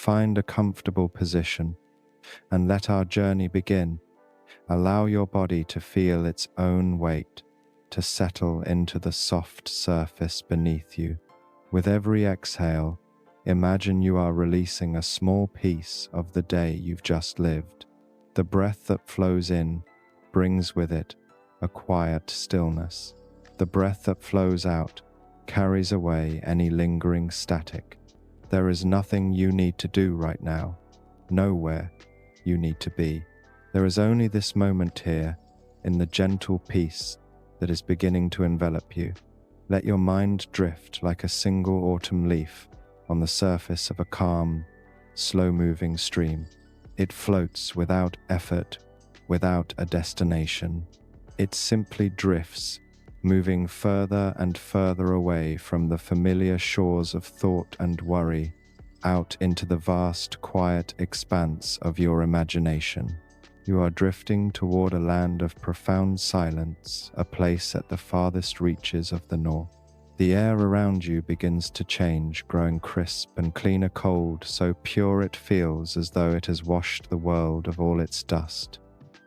Find a comfortable position and let our journey begin. Allow your body to feel its own weight, to settle into the soft surface beneath you. With every exhale, imagine you are releasing a small piece of the day you've just lived. The breath that flows in brings with it a quiet stillness. The breath that flows out carries away any lingering static. There is nothing you need to do right now, nowhere you need to be. There is only this moment here, in the gentle peace that is beginning to envelop you. Let your mind drift like a single autumn leaf on the surface of a calm, slow-moving stream. It floats without effort, without a destination. It simply drifts, moving further and further away from the familiar shores of thought and worry, out into the vast, quiet expanse of your imagination. You are drifting toward a land of profound silence, a place at the farthest reaches of the north. The air around you begins to change, growing crisp and cleaner cold, so pure it feels as though it has washed the world of all its dust.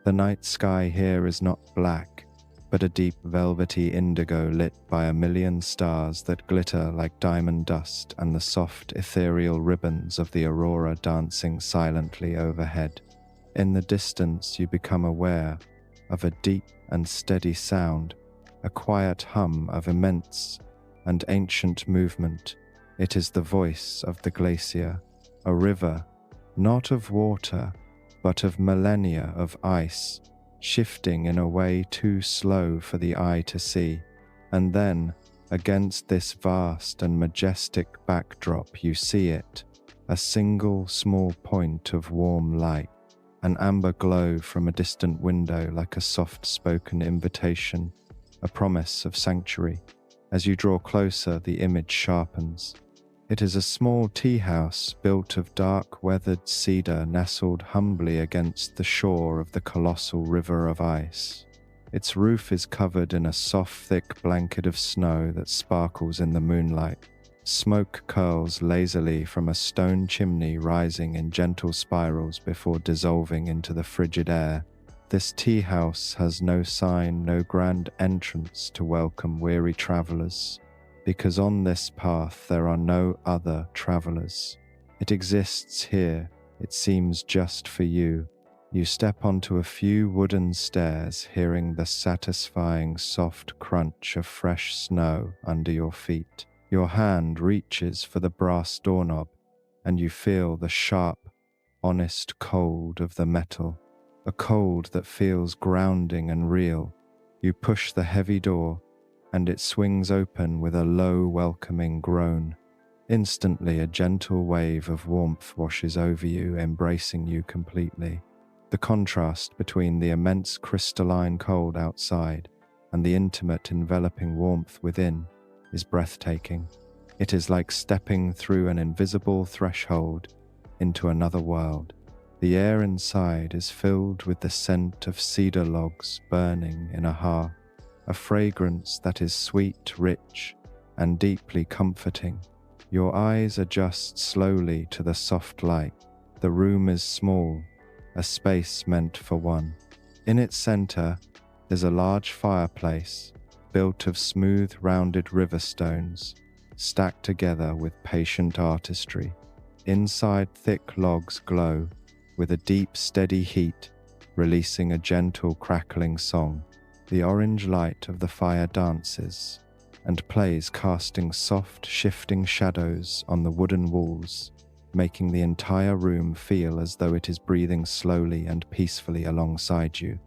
The night sky here is not black, but a deep velvety indigo lit by a million stars that glitter like diamond dust and the soft ethereal ribbons of the aurora dancing silently overhead. In the distance you become aware of a deep and steady sound, a quiet hum of immense and ancient movement. It is the voice of the glacier, a river, not of water, but of millennia of ice, shifting in a way too slow for the eye to see. And then, against this vast and majestic backdrop, you see it, a single small point of warm light, an amber glow from a distant window like a soft-spoken invitation, a promise of sanctuary. As you draw closer, the image sharpens. It is a small tea house built of dark weathered cedar nestled humbly against the shore of the colossal river of ice. Its roof is covered in a soft, thick blanket of snow that sparkles in the moonlight. Smoke curls lazily from a stone chimney, rising in gentle spirals before dissolving into the frigid air. This tea house has no sign, no grand entrance to welcome weary travelers, because on this path there are no other travelers. It exists here, it seems just for you. You step onto a few wooden stairs, hearing the satisfying soft crunch of fresh snow under your feet. Your hand reaches for the brass doorknob, and you feel the sharp, honest cold of the metal, a cold that feels grounding and real. You push the heavy door, and it swings open with a low, welcoming groan. Instantly, a gentle wave of warmth washes over you, embracing you completely. The contrast between the immense crystalline cold outside and the intimate, enveloping warmth within is breathtaking. It is like stepping through an invisible threshold into another world. The air inside is filled with the scent of cedar logs burning in a hearth, a fragrance that is sweet, rich, and deeply comforting. Your eyes adjust slowly to the soft light. The room is small, a space meant for one. In its center is a large fireplace, built of smooth, rounded river stones, stacked together with patient artistry. Inside, thick logs glow, with a deep, steady heat, releasing a gentle, crackling song. The orange light of the fire dances and plays, casting soft, shifting shadows on the wooden walls, making the entire room feel as though it is breathing slowly and peacefully alongside you.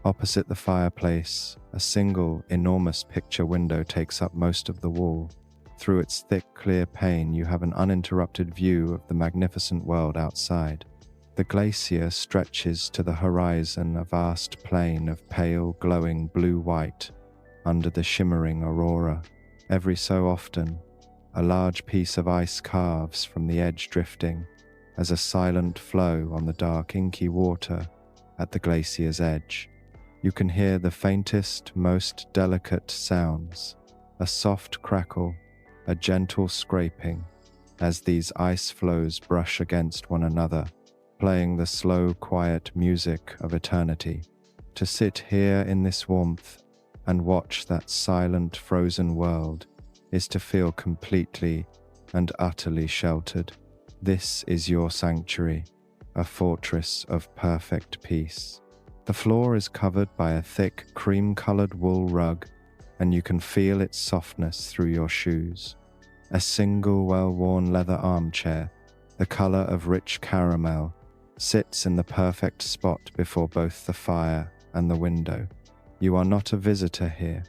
Opposite the fireplace, a single, enormous picture window takes up most of the wall. Through its thick, clear pane, you have an uninterrupted view of the magnificent world outside. The glacier stretches to the horizon, a vast plain of pale, glowing blue-white under the shimmering aurora. Every so often, a large piece of ice carves from the edge, drifting as a silent flow on the dark, inky water at the glacier's edge. You can hear the faintest, most delicate sounds, a soft crackle, a gentle scraping, as these ice flows brush against one another, playing the slow, quiet music of eternity. To sit here in this warmth and watch that silent, frozen world is to feel completely and utterly sheltered. This is your sanctuary, a fortress of perfect peace. The floor is covered by a thick, cream-colored wool rug, and you can feel its softness through your shoes. A single well-worn leather armchair, the color of rich caramel, sits in the perfect spot before both the fire and the window. You are not a visitor here.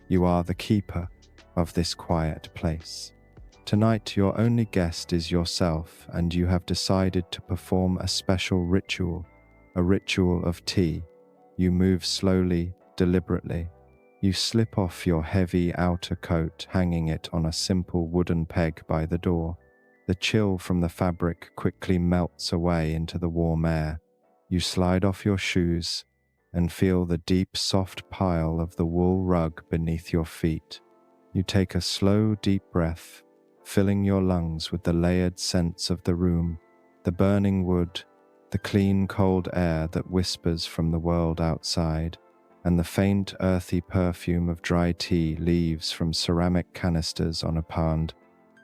You are the keeper of this quiet place. Tonight, your only guest is yourself, and you have decided to perform a special ritual, a ritual of tea. You move slowly, deliberately. You slip off your heavy outer coat, hanging it on a simple wooden peg by the door. The chill from the fabric quickly melts away into the warm air. You slide off your shoes and feel the deep, soft pile of the wool rug beneath your feet. You take a slow, deep breath, filling your lungs with the layered scents of the room, the burning wood, the clean, cold air that whispers from the world outside, and the faint, earthy perfume of dry tea leaves from ceramic canisters on a panned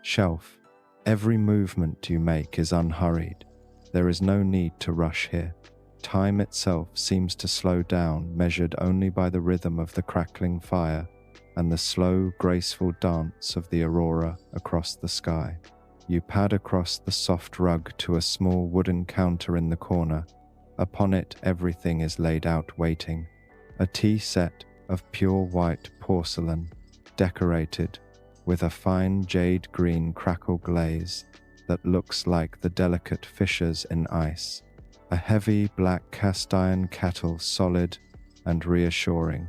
shelf. Every movement you make is unhurried. There is no need to rush here. Time itself seems to slow down, measured only by the rhythm of the crackling fire and the slow, graceful dance of the aurora across the sky. You pad across the soft rug to a small wooden counter in the corner. Upon it, everything is laid out waiting. A tea set of pure white porcelain, decorated with a fine jade green crackle glaze that looks like the delicate fissures in ice. A heavy black cast iron kettle, solid and reassuring.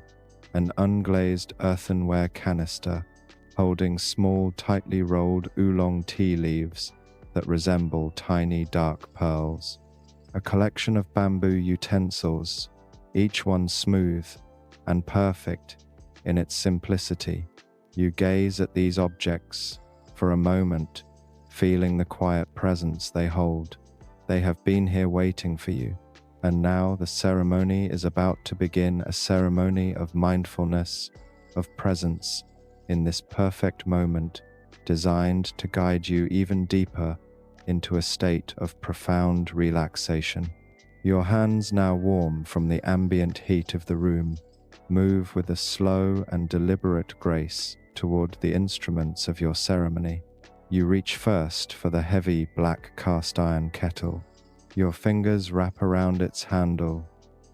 An unglazed earthenware canister holding small, tightly rolled oolong tea leaves that resemble tiny dark pearls. A collection of bamboo utensils, each one smooth and perfect in its simplicity. You gaze at these objects for a moment, feeling the quiet presence they hold. They have been here waiting for you, and now the ceremony is about to begin, a ceremony of mindfulness, of presence in this perfect moment, designed to guide you even deeper into a state of profound relaxation. Your hands, now warm from the ambient heat of the room, move with a slow and deliberate grace toward the instruments of your ceremony. You reach first for the heavy black cast iron kettle. Your fingers wrap around its handle,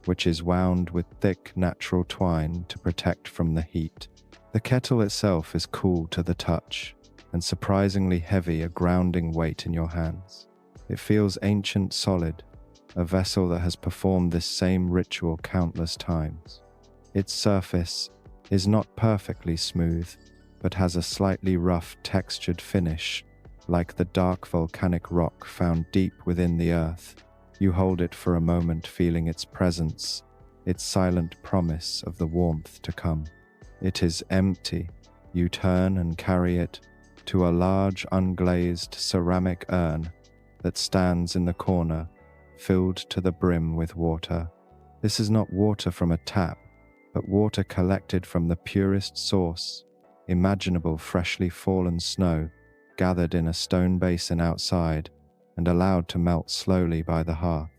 which is wound with thick natural twine to protect from the heat. The kettle itself is cool to the touch and surprisingly heavy, a grounding weight in your hands. It feels ancient, solid, a vessel that has performed this same ritual countless times. Its surface is not perfectly smooth, but has a slightly rough, textured finish, like the dark volcanic rock found deep within the earth. You hold it for a moment, feeling its presence, its silent promise of the warmth to come. It is empty. You turn and carry it to a large, unglazed ceramic urn that stands in the corner, filled to the brim with water. This is not water from a tap, but water collected from the purest source imaginable, freshly fallen snow, gathered in a stone basin outside and allowed to melt slowly by the hearth.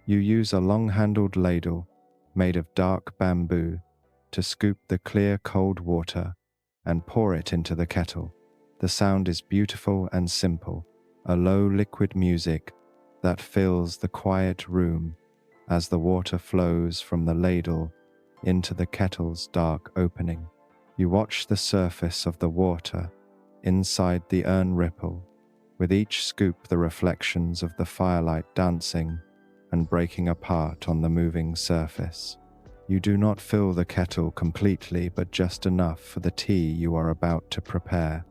You use a long-handled ladle made of dark bamboo to scoop the clear, cold water and pour it into the kettle. The sound is beautiful and simple, a low liquid music that fills the quiet room as the water flows from the ladle into the kettle's dark opening. You watch the surface of the water inside the urn ripple, with each scoop the reflections of the firelight dancing and breaking apart on the moving surface. You do not fill the kettle completely, but just enough for the tea you are about to prepare.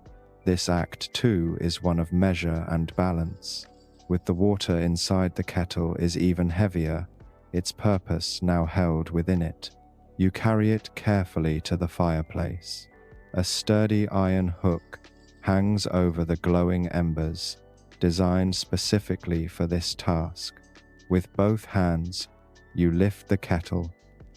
This act, too, is one of measure and balance. With the water inside the kettle is even heavier, its purpose now held within it. You carry it carefully to the fireplace. A sturdy iron hook hangs over the glowing embers, designed specifically for this task. With both hands, you lift the kettle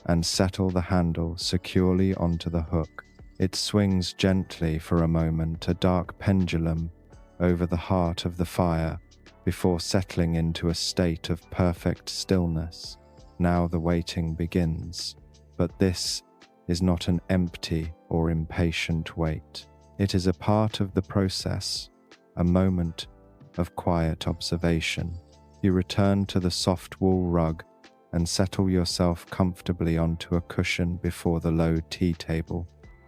and settle the handle securely onto the hook. It swings gently for a moment, a dark pendulum, over the heart of the fire before settling into a state of perfect stillness. Now the waiting begins, but this is not an empty or impatient wait. It is a part of the process, a moment of quiet observation. You return to the soft wool rug and settle yourself comfortably onto a cushion before the low tea table.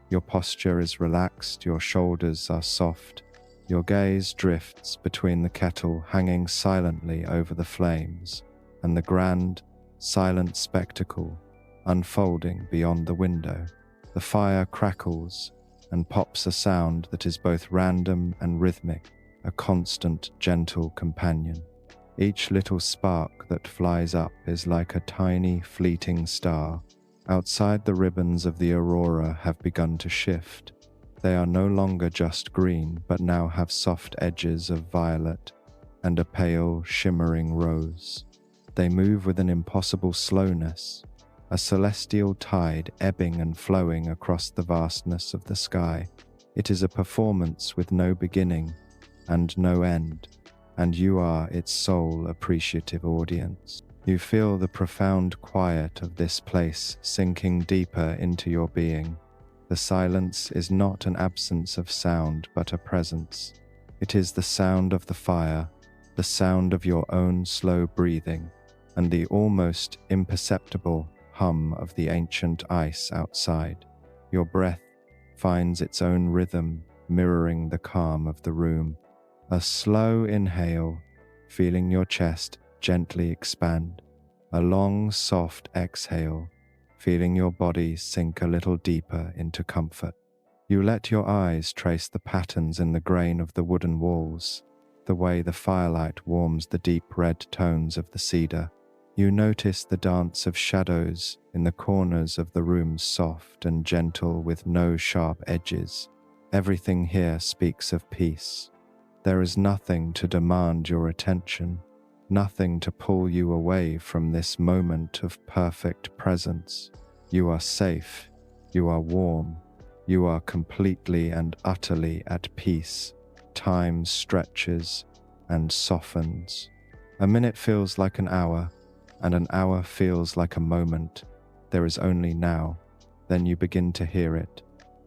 Your posture is relaxed, your shoulders are soft, your gaze drifts between the kettle hanging silently over the flames and the grand, silent spectacle unfolding beyond the window. The fire crackles and pops a sound that is both random and rhythmic, a constant, gentle companion. Each little spark that flies up is like a tiny, fleeting star. Outside, the ribbons of the aurora have begun to shift. They are no longer just green, but now have soft edges of violet and a pale, shimmering rose. They move with an impossible slowness, a celestial tide ebbing and flowing across the vastness of the sky. It is a performance with no beginning and no end, and you are its sole appreciative audience. You feel the profound quiet of this place sinking deeper into your being. The silence is not an absence of sound, but a presence. It is the sound of the fire, the sound of your own slow breathing, and the almost imperceptible hum of the ancient ice outside. Your breath finds its own rhythm, mirroring the calm of the room. A slow inhale, feeling your chest gently expand. A long, soft exhale, feeling your body sink a little deeper into comfort. You let your eyes trace the patterns in the grain of the wooden walls, the way the firelight warms the deep red tones of the cedar. You notice the dance of shadows in the corners of the rooms, soft and gentle with no sharp edges. Everything here speaks of peace. There is nothing to demand your attention, nothing to pull you away from this moment of perfect presence. You are safe, you are warm, you are completely and utterly at peace. Time stretches and softens. A minute feels like an hour, and an hour feels like a moment. There is only now. Then you begin to hear it,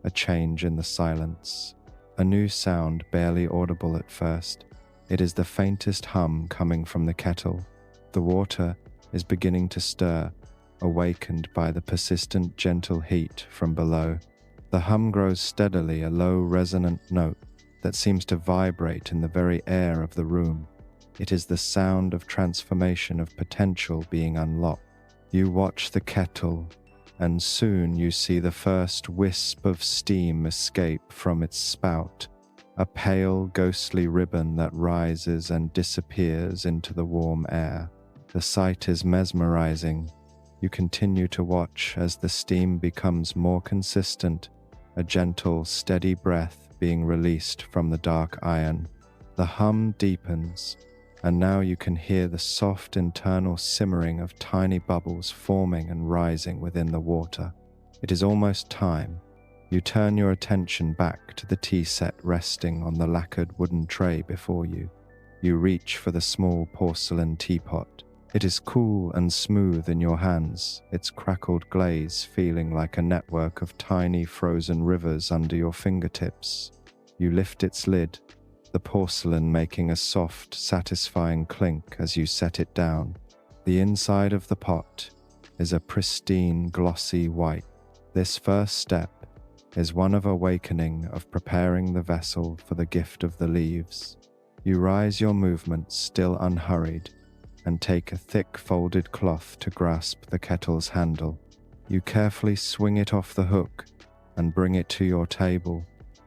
a change in the silence. A new sound, barely audible at first. It is the faintest hum coming from the kettle. The water is beginning to stir, awakened by the persistent gentle heat from below. The hum grows steadily, a low resonant note that seems to vibrate in the very air of the room. It is the sound of transformation, of potential being unlocked. You watch the kettle, and soon you see the first wisp of steam escape from its spout, a pale, ghostly ribbon that rises and disappears into the warm air. The sight is mesmerizing. You continue to watch as the steam becomes more consistent, a gentle, steady breath being released from the dark iron. The hum deepens, and now you can hear the soft internal simmering of tiny bubbles forming and rising within the water. It is almost time. You turn your attention back to the tea set resting on the lacquered wooden tray before you. You reach for the small porcelain teapot. It is cool and smooth in your hands, its crackled glaze feeling like a network of tiny frozen rivers under your fingertips. You lift its lid, the porcelain making a soft, satisfying clink as you set it down. The inside of the pot is a pristine, glossy white. This first step is one of awakening, of preparing the vessel for the gift of the leaves. You rise your movements, still unhurried, and take a thick folded cloth to grasp the kettle's handle. You carefully swing it off the hook and bring it to your table.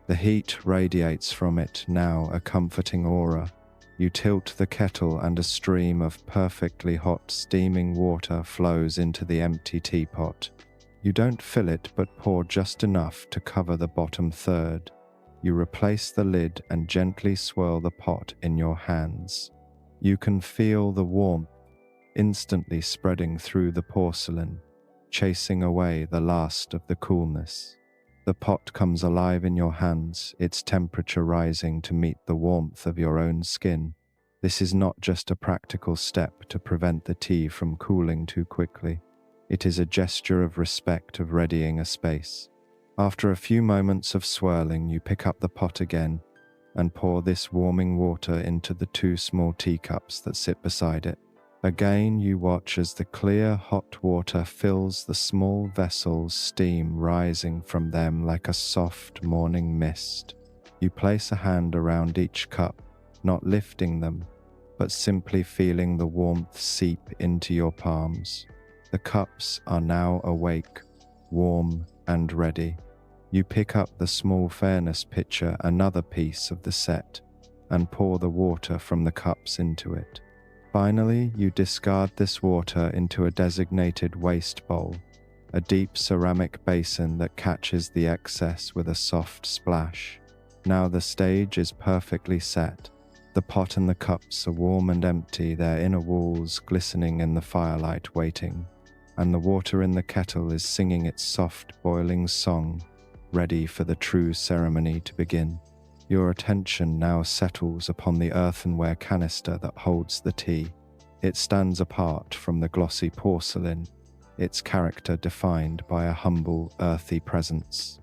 The heat radiates from it, now a comforting aura. You tilt the kettle and a stream of perfectly hot steaming water flows into the empty teapot. You don't fill it, but pour just enough to cover the bottom third. You replace the lid and gently swirl the pot in your hands. You can feel the warmth instantly spreading through the porcelain, chasing away the last of the coolness. The pot comes alive in your hands, its temperature rising to meet the warmth of your own skin. This is not just a practical step to prevent the tea from cooling too quickly. It is a gesture of respect of readying a space. After a few moments of swirling, you pick up the pot again and pour this warming water into the 2 small teacups that sit beside it. Again, you watch as the clear, hot water fills the small vessels, steam rising from them like a soft morning mist. You place a hand around each cup, not lifting them, but simply feeling the warmth seep into your palms. The cups are now awake, warm and ready. You pick up the small fairness pitcher, another piece of the set, and pour the water from the cups into it. Finally, you discard this water into a designated waste bowl, a deep ceramic basin that catches the excess with a soft splash. Now the stage is perfectly set. The pot and the cups are warm and empty, their inner walls glistening in the firelight waiting, and the water in the kettle is singing its soft, boiling song, ready for the true ceremony to begin. Your attention now settles upon the earthenware canister that holds the tea. It stands apart from the glossy porcelain, its character defined by a humble, earthy presence.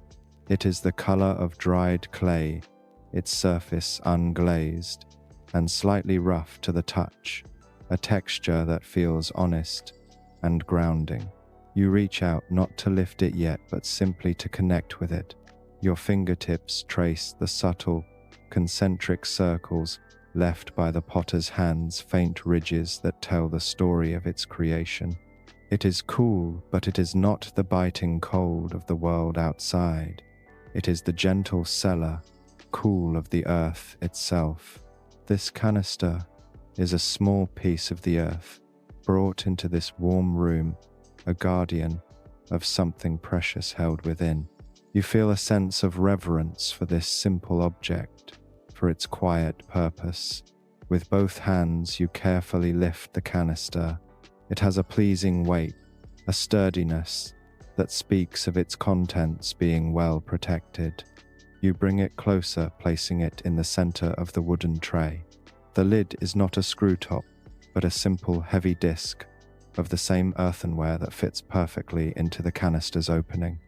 It is the color of dried clay, its surface unglazed and slightly rough to the touch, a texture that feels honest and grounding. You reach out not to lift it yet, but simply to connect with it. Your fingertips trace the subtle, concentric circles left by the potter's hands, faint ridges that tell the story of its creation. It is cool, but it is not the biting cold of the world outside. It is the gentle cellar, cool of the earth itself. This canister is a small piece of the earth, brought into this warm room, a guardian of something precious held within. You feel a sense of reverence for this simple object, for its quiet purpose. With both hands, you carefully lift the canister. It has a pleasing weight, a sturdiness that speaks of its contents being well protected. You bring it closer, placing it in the center of the wooden tray. The lid is not a screw top, but a simple, heavy disc of the same earthenware that fits perfectly into the canister's opening.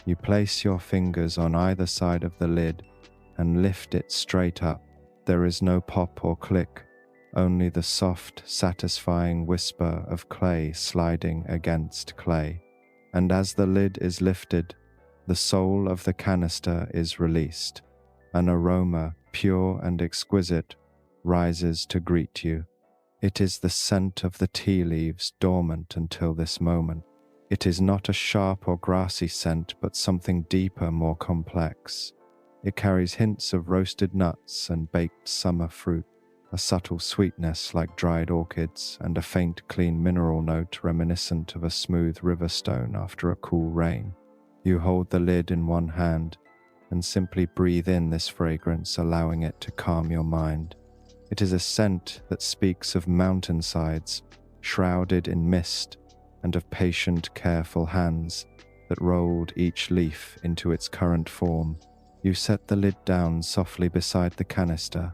You place your fingers on either side of the lid and lift it straight up. There is no pop or click, only the soft, satisfying whisper of clay sliding against clay. And as the lid is lifted, the soul of the canister is released. An aroma, pure and exquisite, rises to greet you. It is the scent of the tea leaves dormant until this moment. It is not a sharp or grassy scent, but something deeper, more complex. It carries hints of roasted nuts and baked summer fruit, a subtle sweetness like dried orchids, and a faint, clean mineral note reminiscent of a smooth river stone after a cool rain. You hold the lid in one hand and simply breathe in this fragrance, allowing it to calm your mind. It is a scent that speaks of mountainsides shrouded in mist, and of patient, careful hands that rolled each leaf into its current form. You set the lid down softly beside the canister,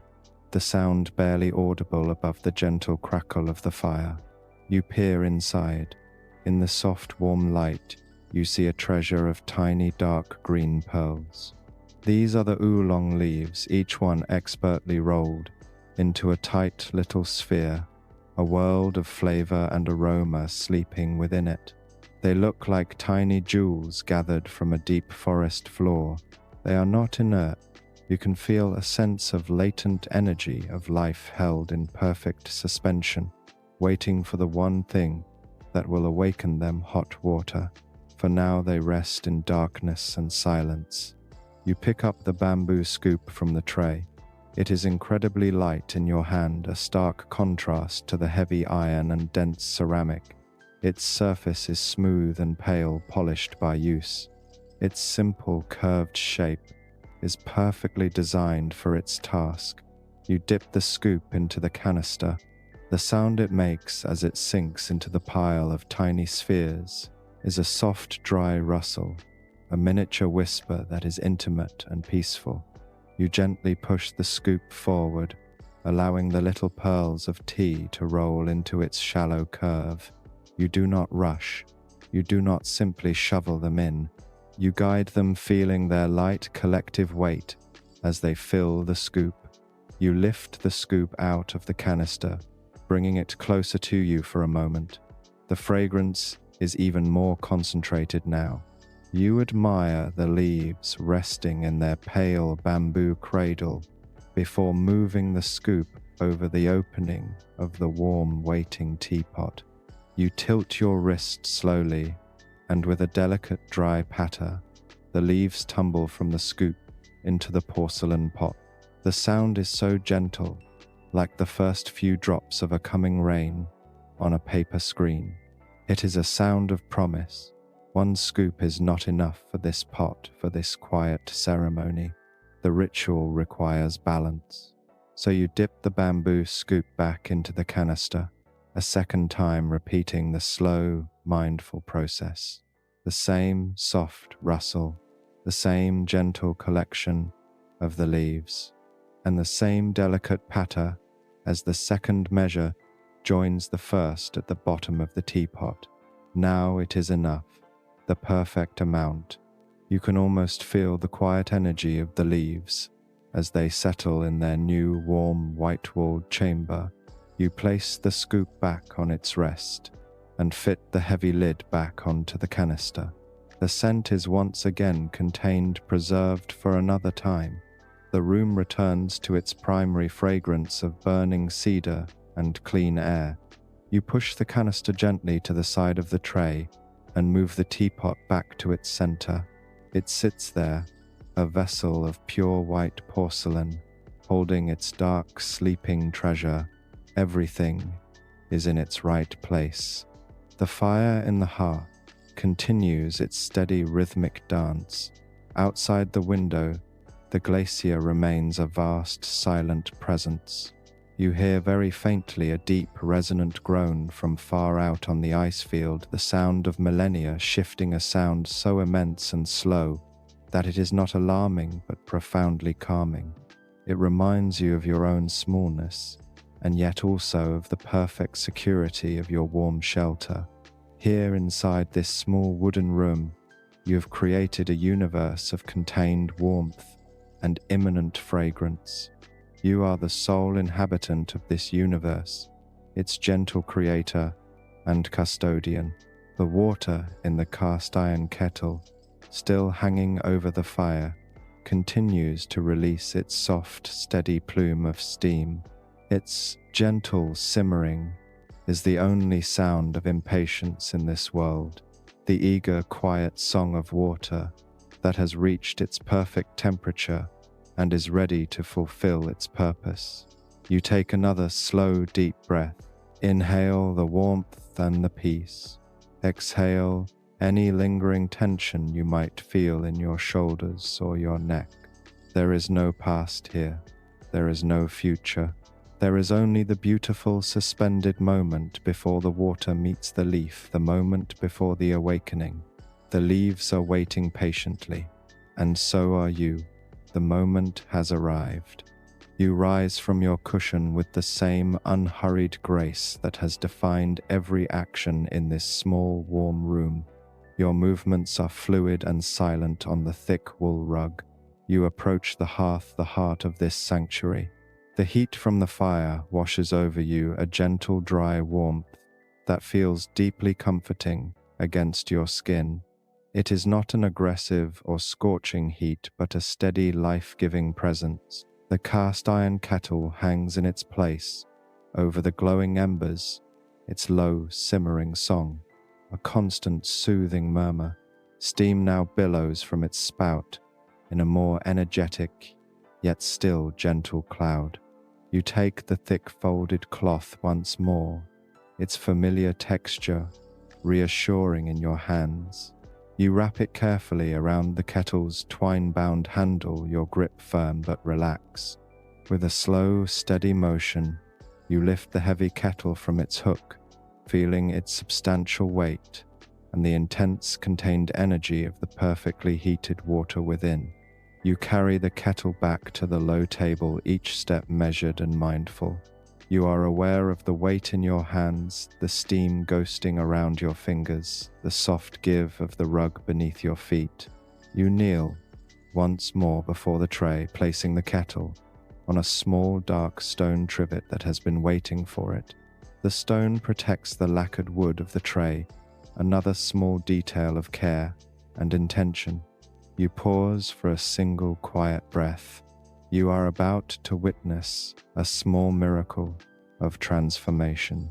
the sound barely audible above the gentle crackle of the fire. You peer inside. In the soft, warm light, you see a treasure of tiny, dark green pearls. These are the oolong leaves, each one expertly rolled into a tight little sphere, a world of flavor and aroma sleeping within it. They look like tiny jewels gathered from a deep forest floor. They are not inert. You can feel a sense of latent energy of life held in perfect suspension, waiting for the one thing that will awaken them: hot water. For now they rest in darkness and silence. You pick up the bamboo scoop from the tray. It is incredibly light in your hand, a stark contrast to the heavy iron and dense ceramic. Its surface is smooth and pale, polished by use. Its simple, curved shape is perfectly designed for its task. You dip the scoop into the canister. The sound it makes as it sinks into the pile of tiny spheres is a soft, dry rustle, a miniature whisper that is intimate and peaceful. You gently push the scoop forward, allowing the little pearls of tea to roll into its shallow curve. You do not rush. You do not simply shovel them in. You guide them, feeling their light collective weight as they fill the scoop. You lift the scoop out of the canister, bringing it closer to you for a moment. The fragrance is even more concentrated now. You admire the leaves resting in their pale bamboo cradle before moving the scoop over the opening of the warm waiting teapot. You tilt your wrist slowly, and with a delicate dry patter, the leaves tumble from the scoop into the porcelain pot. The sound is so gentle, like the first few drops of a coming rain on a paper screen. It is a sound of promise. One scoop is not enough for this pot, for this quiet ceremony. The ritual requires balance. So you dip the bamboo scoop back into the canister, a second time repeating the slow, mindful process. The same soft rustle, the same gentle collection of the leaves, and the same delicate patter as the second measure joins the first at the bottom of the teapot. Now it is enough, the perfect amount. You can almost feel the quiet energy of the leaves as they settle in their new warm white-walled chamber. You place the scoop back on its rest and fit the heavy lid back onto the canister. The scent is once again contained, preserved for another time. The room returns to its primary fragrance of burning cedar and clean air. You push the canister gently to the side of the tray and move the teapot back to its center. It sits there, a vessel of pure white porcelain, holding its dark, sleeping treasure. Everything is in its right place. The fire in the hearth continues its steady rhythmic dance. Outside the window, the glacier remains a vast, silent presence. You hear very faintly a deep, resonant groan from far out on the ice field, the sound of millennia shifting, a sound so immense and slow that it is not alarming but profoundly calming. It reminds you of your own smallness, and yet also of the perfect security of your warm shelter. Here inside this small wooden room, you have created a universe of contained warmth and immanent fragrance. You are the sole inhabitant of this universe, its gentle creator and custodian. The water in the cast iron kettle, still hanging over the fire, continues to release its soft, steady plume of steam. Its gentle simmering is the only sound of impatience in this world, the eager, quiet song of water that has reached its perfect temperature and is ready to fulfill its purpose. You take another slow, deep breath. Inhale the warmth and the peace. Exhale any lingering tension you might feel in your shoulders or your neck. There is no past here. There is no future. There is only the beautiful suspended moment before the water meets the leaf, the moment before the awakening. The leaves are waiting patiently, and so are you. The moment has arrived. You rise from your cushion with the same unhurried grace that has defined every action in this small, warm room. Your movements are fluid and silent on the thick wool rug. You approach the hearth, the heart of this sanctuary. The heat from the fire washes over you, a gentle, dry warmth that feels deeply comforting against your skin. It is not an aggressive or scorching heat, but a steady, life-giving presence. The cast iron kettle hangs in its place over the glowing embers, its low, simmering song, a constant, soothing murmur. Steam now billows from its spout in a more energetic, yet still gentle cloud. You take the thick folded cloth once more, its familiar texture reassuring in your hands. You wrap it carefully around the kettle's twine-bound handle, your grip firm but relax. With a slow, steady motion, you lift the heavy kettle from its hook, feeling its substantial weight and the intense contained energy of the perfectly heated water within. You carry the kettle back to the low table, each step measured and mindful. You are aware of the weight in your hands, the steam ghosting around your fingers, the soft give of the rug beneath your feet. You kneel once more before the tray, placing the kettle on a small dark stone trivet that has been waiting for it. The stone protects the lacquered wood of the tray, another small detail of care and intention. You pause for a single quiet breath. You are about to witness a small miracle of transformation.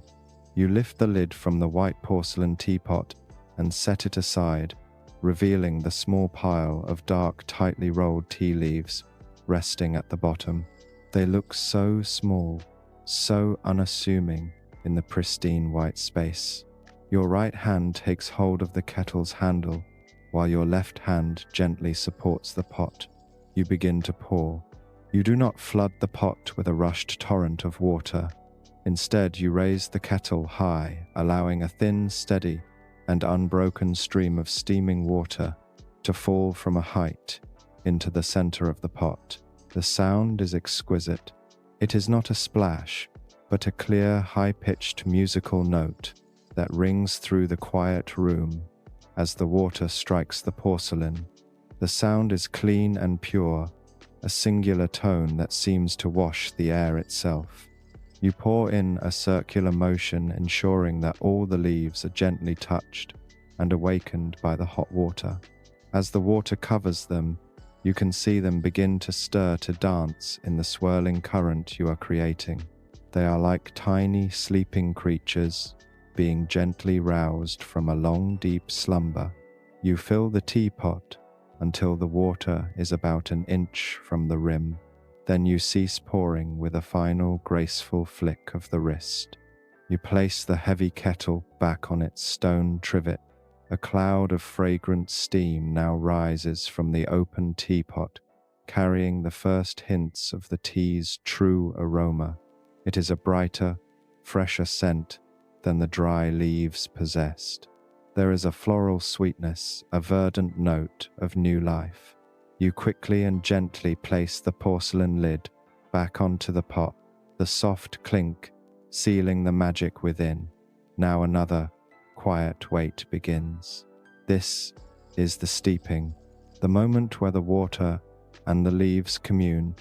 You lift the lid from the white porcelain teapot and set it aside, revealing the small pile of dark, tightly rolled tea leaves resting at the bottom. They look so small, so unassuming in the pristine white space. Your right hand takes hold of the kettle's handle, while your left hand gently supports the pot. You begin to pour. You do not flood the pot with a rushed torrent of water. Instead, you raise the kettle high, allowing a thin, steady, and unbroken stream of steaming water to fall from a height into the center of the pot. The sound is exquisite. It is not a splash, but a clear, high-pitched musical note that rings through the quiet room as the water strikes the porcelain. The sound is clean and pure, a singular tone that seems to wash the air itself. You pour in a circular motion, ensuring that all the leaves are gently touched and awakened by the hot water. As the water covers them, you can see them begin to stir, to dance in the swirling current you are creating. They are like tiny, sleeping creatures, being gently roused from a long, deep slumber. You fill the teapot until the water is about an inch from the rim. Then you cease pouring with a final, graceful flick of the wrist. You place the heavy kettle back on its stone trivet. A cloud of fragrant steam now rises from the open teapot, carrying the first hints of the tea's true aroma. It is a brighter, fresher scent than the dry leaves possessed. There is a floral sweetness, a verdant note of new life. You quickly and gently place the porcelain lid back onto the pot, the soft clink sealing the magic within. Now another quiet wait begins. This is the steeping, the moment where the water and the leaves commune.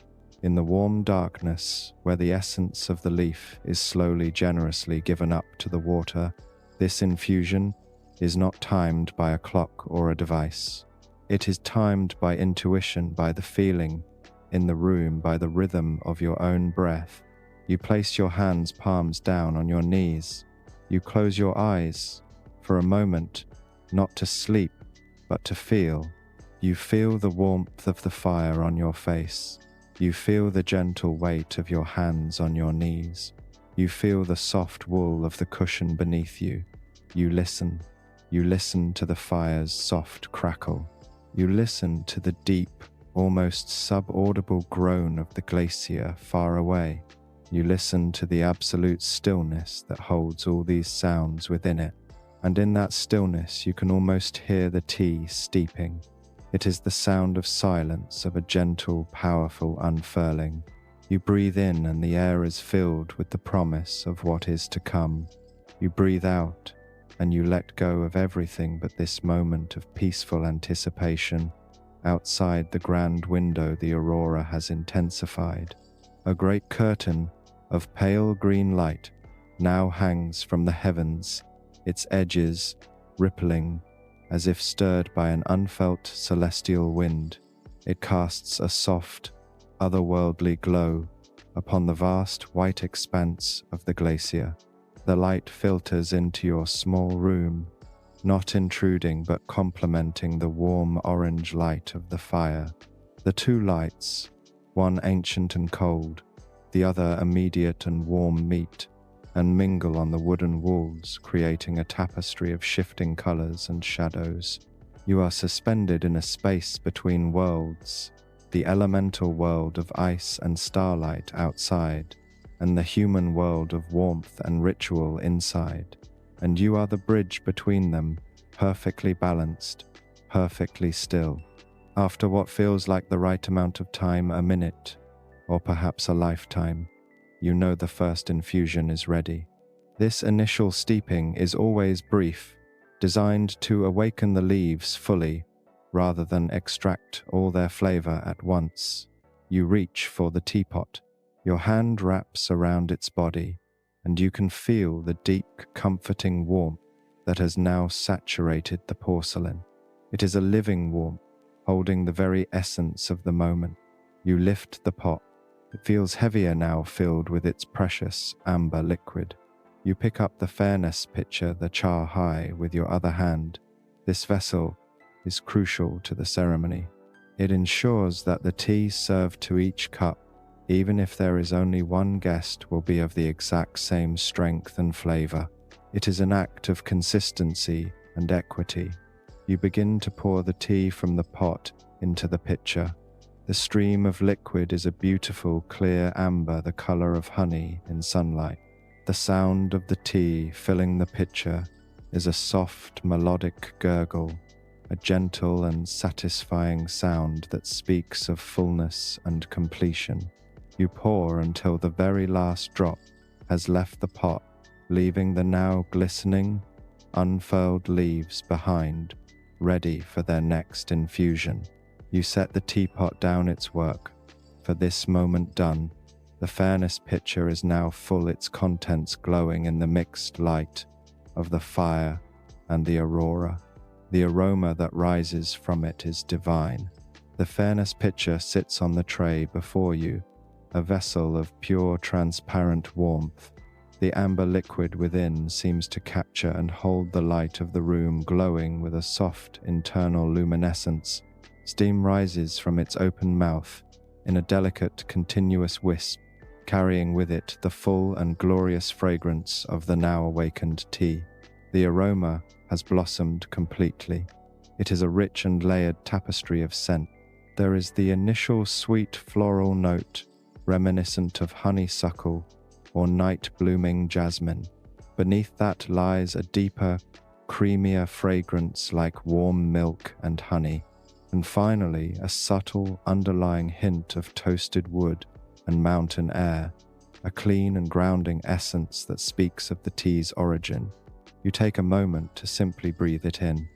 In the warm darkness, where the essence of the leaf is slowly, generously given up to the water, this infusion is not timed by a clock or a device. It is timed by intuition, by the feeling in the room, by the rhythm of your own breath. You place your hands palms down on your knees. You close your eyes for a moment, not to sleep, but to feel. You feel the warmth of the fire on your face. You feel the gentle weight of your hands on your knees. You feel the soft wool of the cushion beneath you. You listen. You listen to the fire's soft crackle. You listen to the deep, almost subaudible groan of the glacier far away. You listen to the absolute stillness that holds all these sounds within it. And in that stillness, you can almost hear the tea steeping. It is the sound of silence, of a gentle, powerful unfurling. You breathe in and the air is filled with the promise of what is to come. You breathe out and you let go of everything but this moment of peaceful anticipation. Outside the grand window, the aurora has intensified. A great curtain of pale green light now hangs from the heavens, its edges rippling as if stirred by an unfelt celestial wind. It casts a soft, otherworldly glow upon the vast white expanse of the glacier. The light filters into your small room, not intruding but complementing the warm orange light of the fire. The two lights, one ancient and cold, the other immediate and warm, meet and mingle on the wooden walls, creating a tapestry of shifting colors and shadows. You are suspended in a space between worlds, the elemental world of ice and starlight outside, and the human world of warmth and ritual inside. And you are the bridge between them, perfectly balanced, perfectly still. After what feels like the right amount of time, a minute, or perhaps a lifetime, you know the first infusion is ready. This initial steeping is always brief, designed to awaken the leaves fully, rather than extract all their flavor at once. You reach for the teapot. Your hand wraps around its body, and you can feel the deep, comforting warmth that has now saturated the porcelain. It is a living warmth, holding the very essence of the moment. You lift the pot. It feels heavier now, filled with its precious amber liquid. You pick up the fairness pitcher, the char high, with your other hand. This vessel is crucial to the ceremony. It ensures that the tea served to each cup, even if there is only one guest, will be of the exact same strength and flavor. It is an act of consistency and equity. You begin to pour the tea from the pot into the pitcher. The stream of liquid is a beautiful, clear amber, the color of honey in sunlight. The sound of the tea filling the pitcher is a soft, melodic gurgle, a gentle and satisfying sound that speaks of fullness and completion. You pour until the very last drop has left the pot, leaving the now glistening, unfurled leaves behind, ready for their next infusion. You set the teapot down its work. For this moment done, the fairness pitcher is now full, its contents glowing in the mixed light of the fire and the aurora. The aroma that rises from it is divine. The fairness pitcher sits on the tray before you, a vessel of pure, transparent warmth. The amber liquid within seems to capture and hold the light of the room, glowing with a soft internal luminescence. Steam rises from its open mouth in a delicate, continuous wisp, carrying with it the full and glorious fragrance of the now awakened tea. The aroma has blossomed completely. It is a rich and layered tapestry of scent. There is the initial sweet floral note, reminiscent of honeysuckle or night-blooming jasmine. Beneath that lies a deeper, creamier fragrance like warm milk and honey. And finally, a subtle underlying hint of toasted wood and mountain air, a clean and grounding essence that speaks of the tea's origin. You take a moment to simply breathe it in.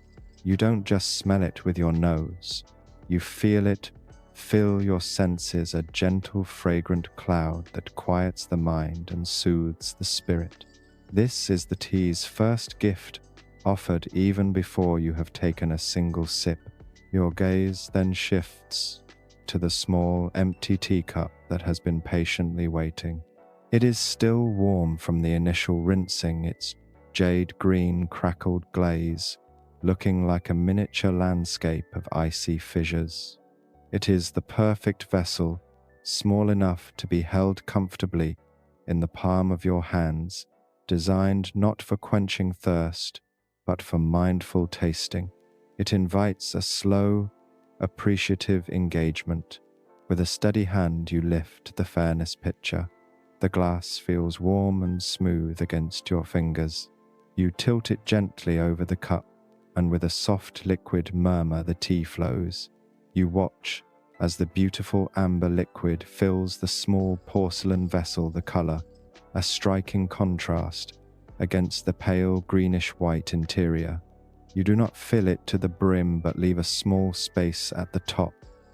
You don't just smell it with your nose. You feel it fill your senses, a gentle, fragrant cloud that quiets the mind and soothes the spirit. This is the tea's first gift, offered even before you have taken a single sip. Your gaze then shifts to the small, empty teacup that has been patiently waiting. It is still warm from the initial rinsing, its jade green crackled glaze, looking like a miniature landscape of icy fissures. It is the perfect vessel, small enough to be held comfortably in the palm of your hands, designed not for quenching thirst, but for mindful tasting. It invites a slow, appreciative engagement. With a steady hand, you lift the fairness pitcher. The glass feels warm and smooth against your fingers. You tilt it gently over the cup, and with a soft liquid murmur, the tea flows. You watch as the beautiful amber liquid fills the small porcelain vessel, the color, a striking contrast against the pale greenish-white interior. You do not fill it to the brim, but leave a small space at the top,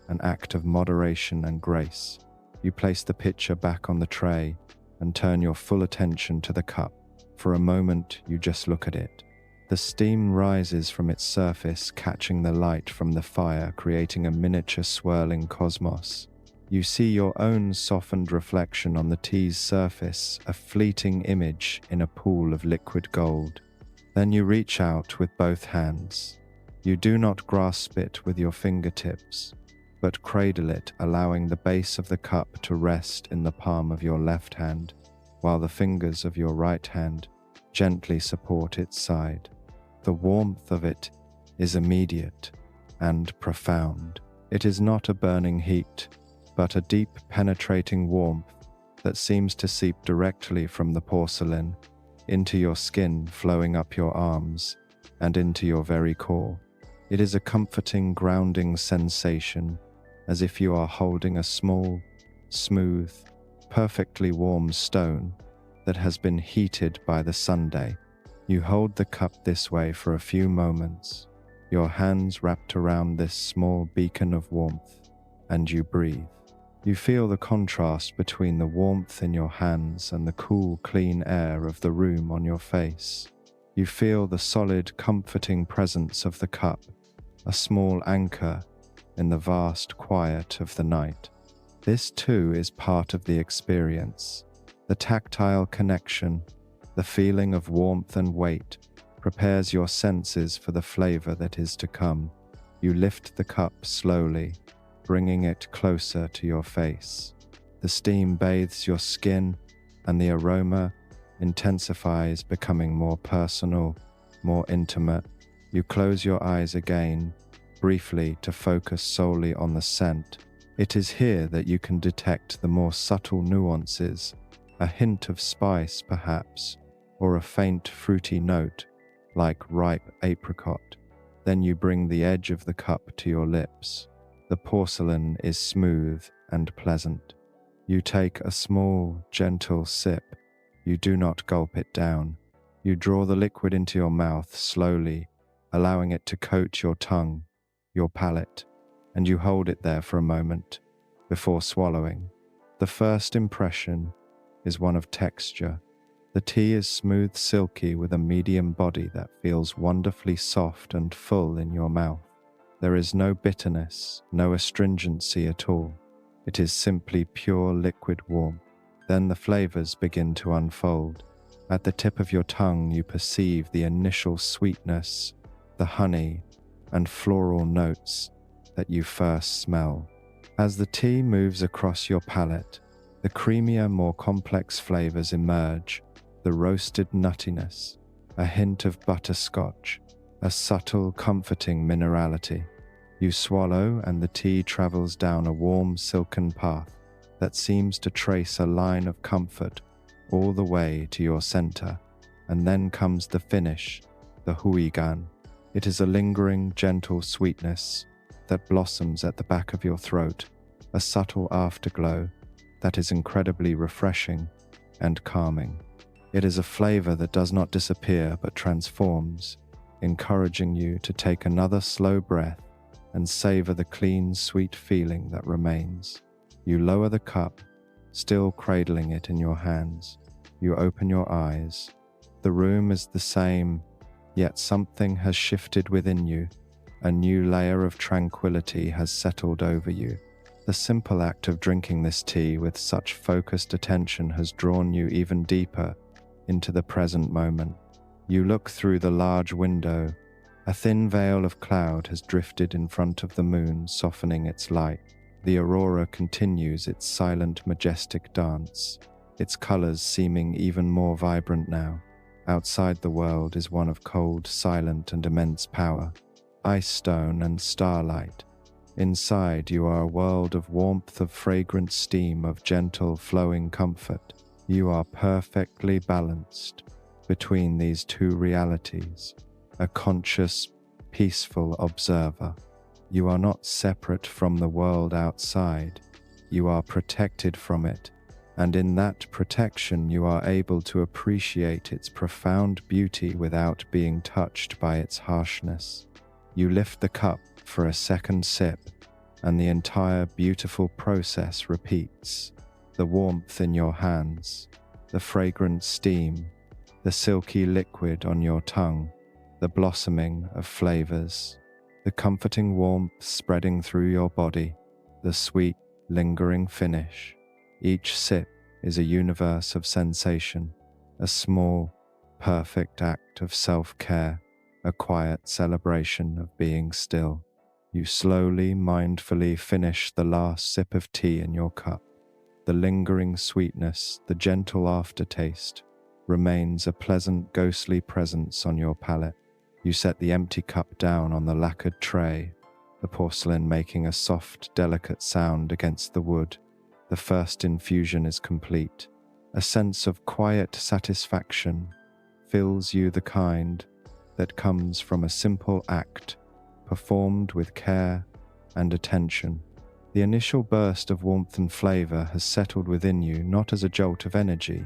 an act of moderation and grace. You place the pitcher back on the tray and turn your full attention to the cup. For a moment, you just look at it. The steam rises from its surface, catching the light from the fire, creating a miniature swirling cosmos. You see your own softened reflection on the tea's surface, a fleeting image in a pool of liquid gold. Then you reach out with both hands. You do not grasp it with your fingertips, but cradle it, allowing the base of the cup to rest in the palm of your left hand, while the fingers of your right hand gently support its side. The warmth of it is immediate and profound. It is not a burning heat, but a deep penetrating warmth that seems to seep directly from the porcelain into your skin, flowing up your arms and into your very core. It is a comforting, grounding sensation, as if you are holding a small, smooth, perfectly warm stone that has been heated by the Sunday. You hold the cup this way for a few moments, your hands wrapped around this small beacon of warmth, and you breathe. You feel the contrast between the warmth in your hands and the cool, clean air of the room on your face. You feel the solid, comforting presence of the cup, a small anchor in the vast quiet of the night. This too is part of the experience. The tactile connection, the feeling of warmth and weight, prepares your senses for the flavor that is to come. You lift the cup slowly, bringing it closer to your face. The steam bathes your skin, and the aroma intensifies, becoming more personal, more intimate. You close your eyes again, briefly, to focus solely on the scent. It is here that you can detect the more subtle nuances, a hint of spice perhaps, or a faint fruity note, like ripe apricot. Then you bring the edge of the cup to your lips. The porcelain is smooth and pleasant. You take a small, gentle sip. You do not gulp it down. You draw the liquid into your mouth slowly, allowing it to coat your tongue, your palate, and you hold it there for a moment before swallowing. The first impression is one of texture. The tea is smooth, silky, with a medium body that feels wonderfully soft and full in your mouth. There is no bitterness, no astringency at all. It is simply pure liquid warmth. Then the flavors begin to unfold. At the tip of your tongue, you perceive the initial sweetness, the honey and floral notes that you first smell. As the tea moves across your palate, the creamier, more complex flavors emerge. The roasted nuttiness, a hint of butterscotch, a subtle, comforting minerality. You swallow, and the tea travels down a warm, silken path that seems to trace a line of comfort all the way to your center. And then comes the finish, the huigan. It is a lingering, gentle sweetness that blossoms at the back of your throat, a subtle afterglow that is incredibly refreshing and calming. It is a flavor that does not disappear but transforms, encouraging you to take another slow breath and savor the clean, sweet feeling that remains. You lower the cup, still cradling it in your hands. You open your eyes. The room is the same, yet something has shifted within you. A new layer of tranquility has settled over you. The simple act of drinking this tea with such focused attention has drawn you even deeper into the present moment. You look through the large window. A thin veil of cloud has drifted in front of the moon, softening its light. The aurora continues its silent, majestic dance, its colors seeming even more vibrant now. Outside, the world is one of cold, silent, and immense power. Ice stone and starlight. Inside, you are a world of warmth, of fragrant steam, of gentle, flowing comfort. You are perfectly balanced between these two realities, a conscious, peaceful observer. You are not separate from the world outside. You are protected from it, and in that protection you are able to appreciate its profound beauty without being touched by its harshness. You lift the cup for a second sip, and the entire beautiful process repeats. The warmth in your hands, the fragrant steam, the silky liquid on your tongue, the blossoming of flavors, the comforting warmth spreading through your body, the sweet, lingering finish. Each sip is a universe of sensation, a small, perfect act of self-care, a quiet celebration of being still. You slowly, mindfully finish the last sip of tea in your cup. The lingering sweetness, the gentle aftertaste, remains a pleasant, ghostly presence on your palate. You set the empty cup down on the lacquered tray, the porcelain making a soft, delicate sound against the wood. The first infusion is complete. A sense of quiet satisfaction fills you, the kind that comes from a simple act performed with care and attention. The initial burst of warmth and flavor has settled within you, not as a jolt of energy,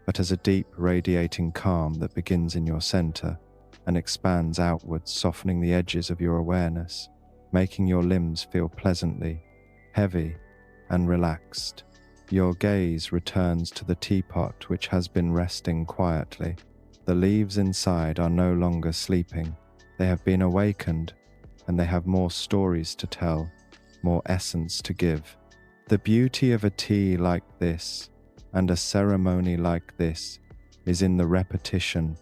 but as a deep, radiating calm that begins in your center and expands outwards, softening the edges of your awareness, making your limbs feel pleasantly heavy and relaxed. Your gaze returns to the teapot, which has been resting quietly. The leaves inside are no longer sleeping. They have been awakened, and they have more stories to tell, more essence to give. The beauty of a tea like this, and a ceremony like this, is in the repetition,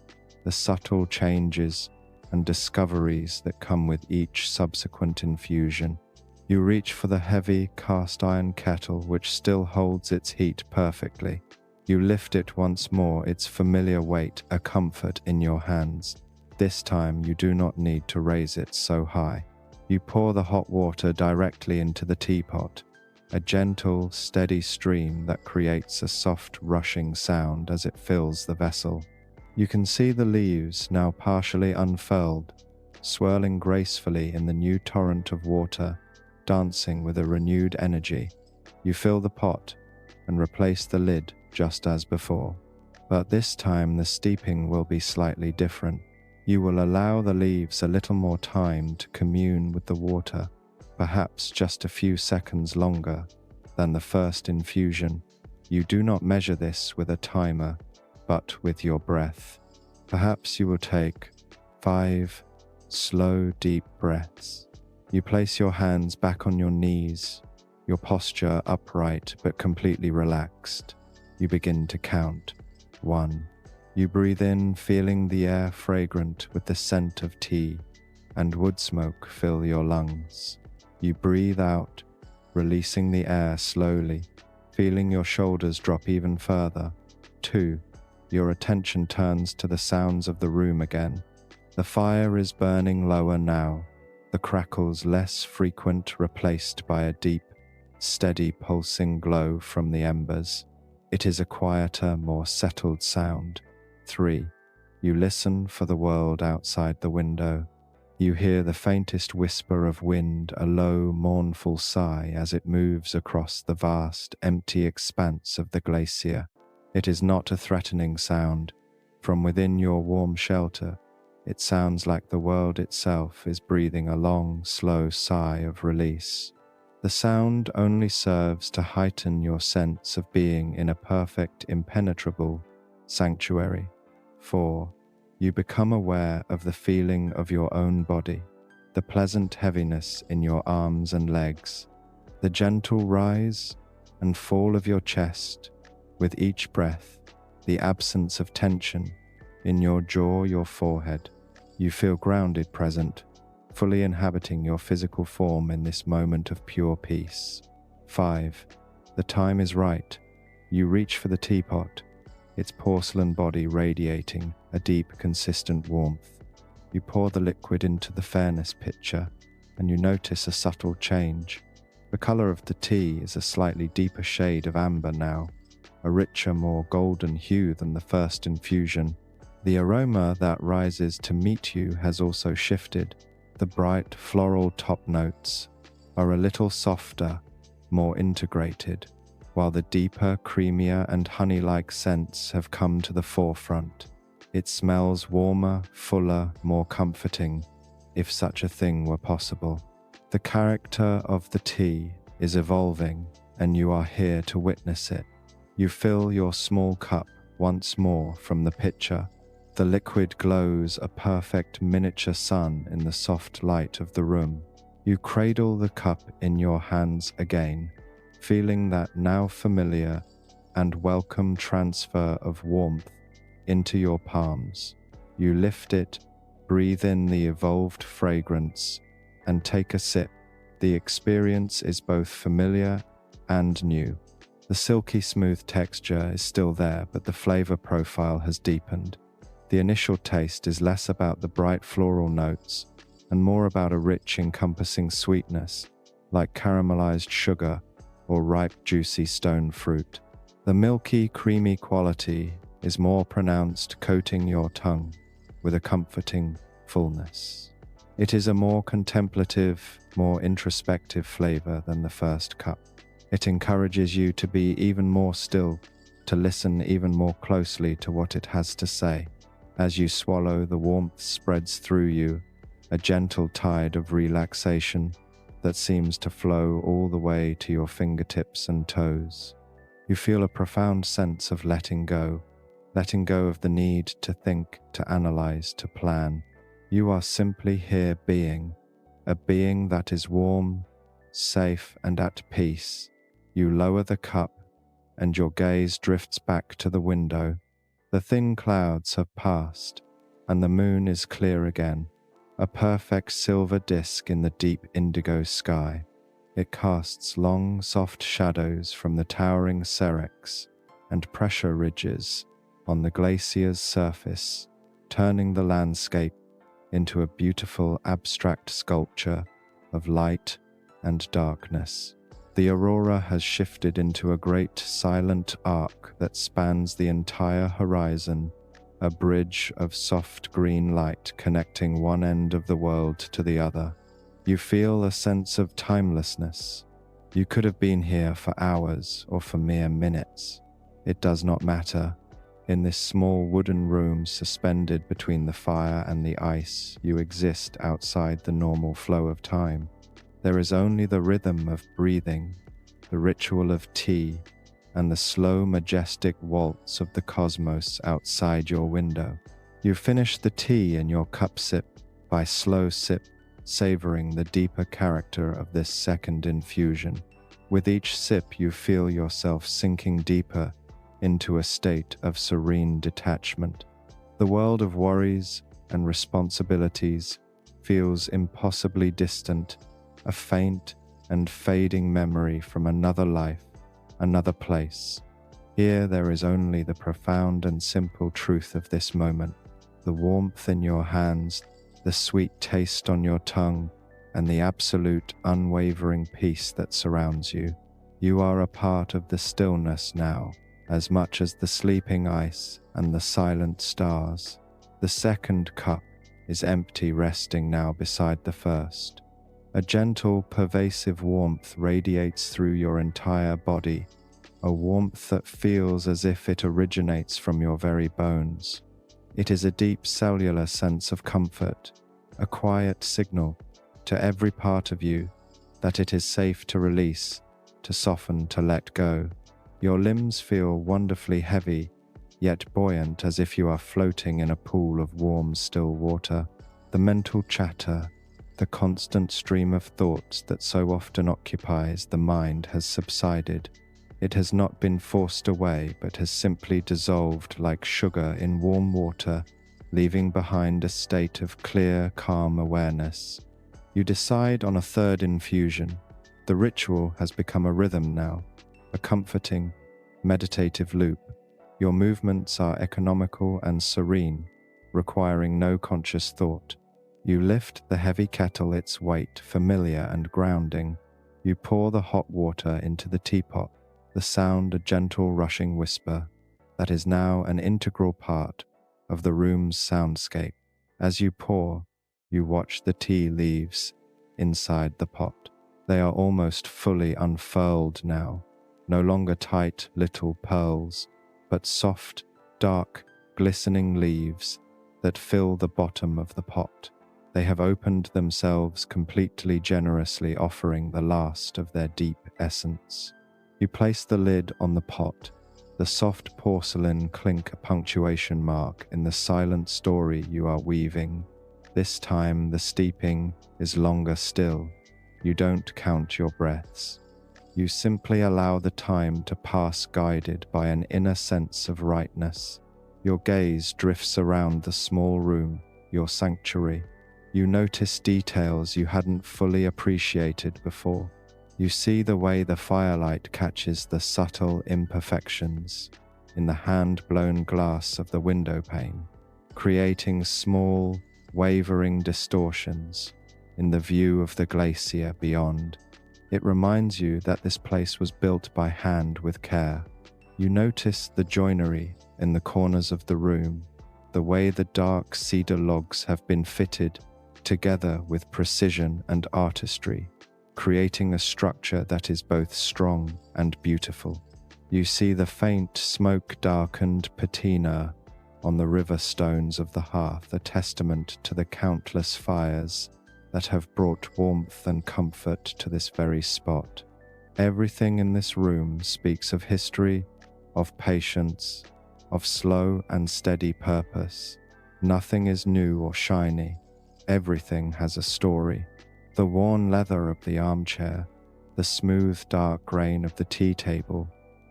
the subtle changes and discoveries that come with each subsequent infusion. You reach for the heavy cast iron kettle, which still holds its heat perfectly. You lift it once more, its familiar weight a comfort in your hands. This time you do not need to raise it so high. You pour the hot water directly into the teapot, a gentle, steady stream that creates a soft rushing sound as it fills the vessel. You can see the leaves, now partially unfurled, swirling gracefully in the new torrent of water, dancing with a renewed energy. You fill the pot and replace the lid just as before, but this time the steeping will be slightly different. You will allow the leaves a little more time to commune with the water, perhaps just a few seconds longer than the first infusion. You do not measure this with a timer, but with your breath. Perhaps you will take 5 slow, deep breaths. You place your hands back on your knees, your posture upright but completely relaxed. You begin to count. 1. You breathe in, feeling the air fragrant with the scent of tea and wood smoke fill your lungs. You breathe out, releasing the air slowly, feeling your shoulders drop even further. 2. Your attention turns to the sounds of the room again. The fire is burning lower now, the crackles less frequent, replaced by a deep, steady pulsing glow from the embers. It is a quieter, more settled sound. 3. You listen for the world outside the window. You hear the faintest whisper of wind, a low, mournful sigh as it moves across the vast, empty expanse of the glacier. It is not a threatening sound. From within your warm shelter, it sounds like the world itself is breathing a long, slow sigh of release. The sound only serves to heighten your sense of being in a perfect, impenetrable sanctuary. 4. You become aware of the feeling of your own body, the pleasant heaviness in your arms and legs, the gentle rise and fall of your chest with each breath, the absence of tension in your jaw, your forehead. You feel grounded, present, fully inhabiting your physical form in this moment of pure peace. 5. The time is right. You reach for the teapot, its porcelain body radiating a deep, consistent warmth. You pour the liquid into the fairness pitcher, and you notice a subtle change. The color of the tea is a slightly deeper shade of amber now, a richer, more golden hue than the first infusion. The aroma that rises to meet you has also shifted. The bright, floral top notes are a little softer, more integrated, while the deeper, creamier and honey-like scents have come to the forefront. It smells warmer, fuller, more comforting, if such a thing were possible. The character of the tea is evolving, and you are here to witness it. You fill your small cup once more from the pitcher. The liquid glows a perfect miniature sun in the soft light of the room. You cradle the cup in your hands again, feeling that now familiar and welcome transfer of warmth into your palms. You lift it, breathe in the evolved fragrance, and take a sip. The experience is both familiar and new. The silky smooth texture is still there, but the flavor profile has deepened. The initial taste is less about the bright floral notes and more about a rich, encompassing sweetness, like caramelized sugar or ripe, juicy stone fruit. The milky, creamy quality is more pronounced, coating your tongue with a comforting fullness. It is a more contemplative, more introspective flavor than the first cup. It encourages you to be even more still, to listen even more closely to what it has to say. As you swallow, the warmth spreads through you, a gentle tide of relaxation that seems to flow all the way to your fingertips and toes. You feel a profound sense of letting go of the need to think, to analyze, to plan. You are simply here being, a being that is warm, safe, and at peace. You lower the cup, and your gaze drifts back to the window. The thin clouds have passed, and the moon is clear again, a perfect silver disk in the deep indigo sky. It casts long, soft shadows from the towering seracs and pressure ridges on the glacier's surface, turning the landscape into a beautiful abstract sculpture of light and darkness. The aurora has shifted into a great silent arc that spans the entire horizon, a bridge of soft green light connecting one end of the world to the other. You feel a sense of timelessness. You could have been here for hours or for mere minutes. It does not matter. In this small wooden room suspended between the fire and the ice, you exist outside the normal flow of time. There is only the rhythm of breathing, the ritual of tea, and the slow, majestic waltz of the cosmos outside your window. You finish the tea in your cup sip by slow sip, savoring the deeper character of this second infusion. With each sip, you feel yourself sinking deeper into a state of serene detachment. The world of worries and responsibilities feels impossibly distant, a faint and fading memory from another life, another place. Here there is only the profound and simple truth of this moment, the warmth in your hands, the sweet taste on your tongue, and the absolute unwavering peace that surrounds you. You are a part of the stillness now, as much as the sleeping ice and the silent stars. The second cup is empty, resting now beside the first. A gentle, pervasive warmth radiates through your entire body, a warmth that feels as if it originates from your very bones. It is a deep cellular sense of comfort, a quiet signal to every part of you that it is safe to release, to soften, to let go. Your limbs feel wonderfully heavy, yet buoyant, as if you are floating in a pool of warm, still water. The mental chatter, the constant stream of thoughts that so often occupies the mind has subsided. It has not been forced away, but has simply dissolved like sugar in warm water, leaving behind a state of clear, calm awareness. You decide on a third infusion. The ritual has become a rhythm now, a comforting, meditative loop. Your movements are economical and serene, requiring no conscious thought. You lift the heavy kettle, its weight familiar and grounding. You pour the hot water into the teapot, the sound a gentle rushing whisper that is now an integral part of the room's soundscape. As you pour, you watch the tea leaves inside the pot. They are almost fully unfurled now, no longer tight little pearls, but soft, dark, glistening leaves that fill the bottom of the pot. They have opened themselves completely, generously offering the last of their deep essence. You place the lid on the pot, the soft porcelain clink, a punctuation mark in the silent story you are weaving. This time the steeping is longer still. You don't count your breaths. You simply allow the time to pass, guided by an inner sense of rightness. Your gaze drifts around the small room, your sanctuary. You notice details you hadn't fully appreciated before. You see the way the firelight catches the subtle imperfections in the hand-blown glass of the window pane, creating small, wavering distortions in the view of the glacier beyond. It reminds you that this place was built by hand with care. You notice the joinery in the corners of the room, the way the dark cedar logs have been fitted together with precision and artistry, creating a structure that is both strong and beautiful. You see the faint smoke-darkened patina on the river stones of the hearth, a testament to the countless fires that have brought warmth and comfort to this very spot. Everything in this room speaks of history, of patience, of slow and steady purpose. Nothing is new or shiny. Everything has a story. The worn leather of the armchair, the smooth dark grain of the tea table,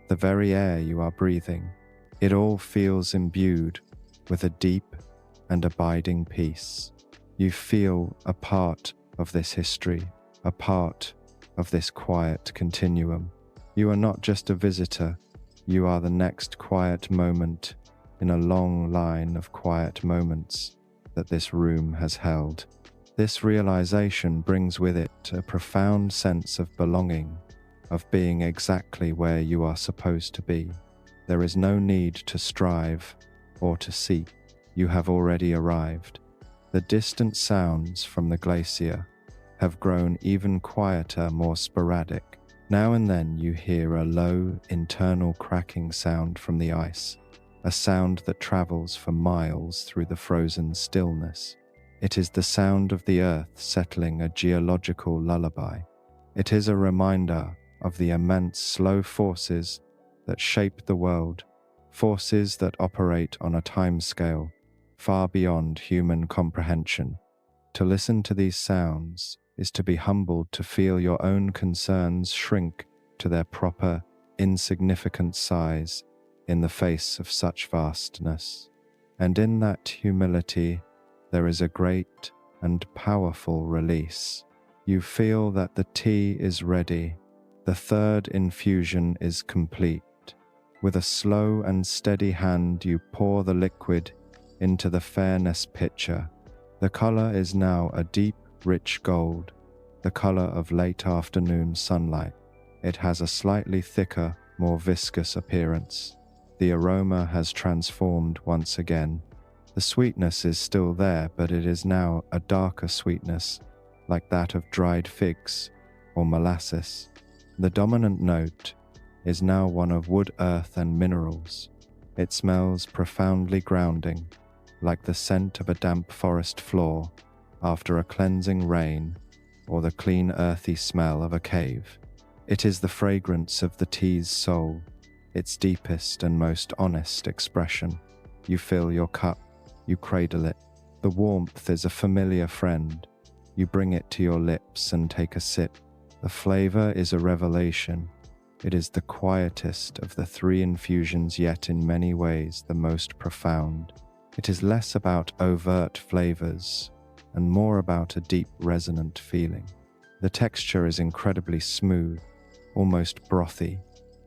the very air you are breathing, it all feels imbued with a deep and abiding peace. You feel a part of this history, a part of this quiet continuum. You are not just a visitor, you are the next quiet moment in a long line of quiet moments that this room has held. This realization brings with it a profound sense of belonging, of being exactly where you are supposed to be. There is no need to strive or to seek. You have already arrived. The distant sounds from the glacier have grown even quieter, more sporadic. Now and then you hear a low, internal cracking sound from the ice, a sound that travels for miles through the frozen stillness. It is the sound of the earth settling, a geological lullaby. It is a reminder of the immense, slow forces that shape the world, forces that operate on a timescale far beyond human comprehension. To listen to these sounds is to be humbled, to feel your own concerns shrink to their proper, insignificant size in the face of such vastness. And in that humility, there is a great and powerful release. You feel that the tea is ready. The third infusion is complete. With a slow and steady hand, you pour the liquid into the fairness pitcher. The color is now a deep, rich gold, the color of late afternoon sunlight. It has a slightly thicker, more viscous appearance. The aroma has transformed once again. The sweetness is still there, but it is now a darker sweetness, like that of dried figs or molasses. The dominant note is now one of wood, earth, and minerals. It smells profoundly grounding, like the scent of a damp forest floor after a cleansing rain, or the clean earthy smell of a cave. It is the fragrance of the tea's soul, its deepest and most honest expression. You fill your cup, you cradle it. The warmth is a familiar friend. You bring it to your lips and take a sip. The flavor is a revelation. It is the quietest of the three infusions, yet in many ways the most profound. It is less about overt flavors and more about a deep, resonant feeling. The texture is incredibly smooth, almost brothy.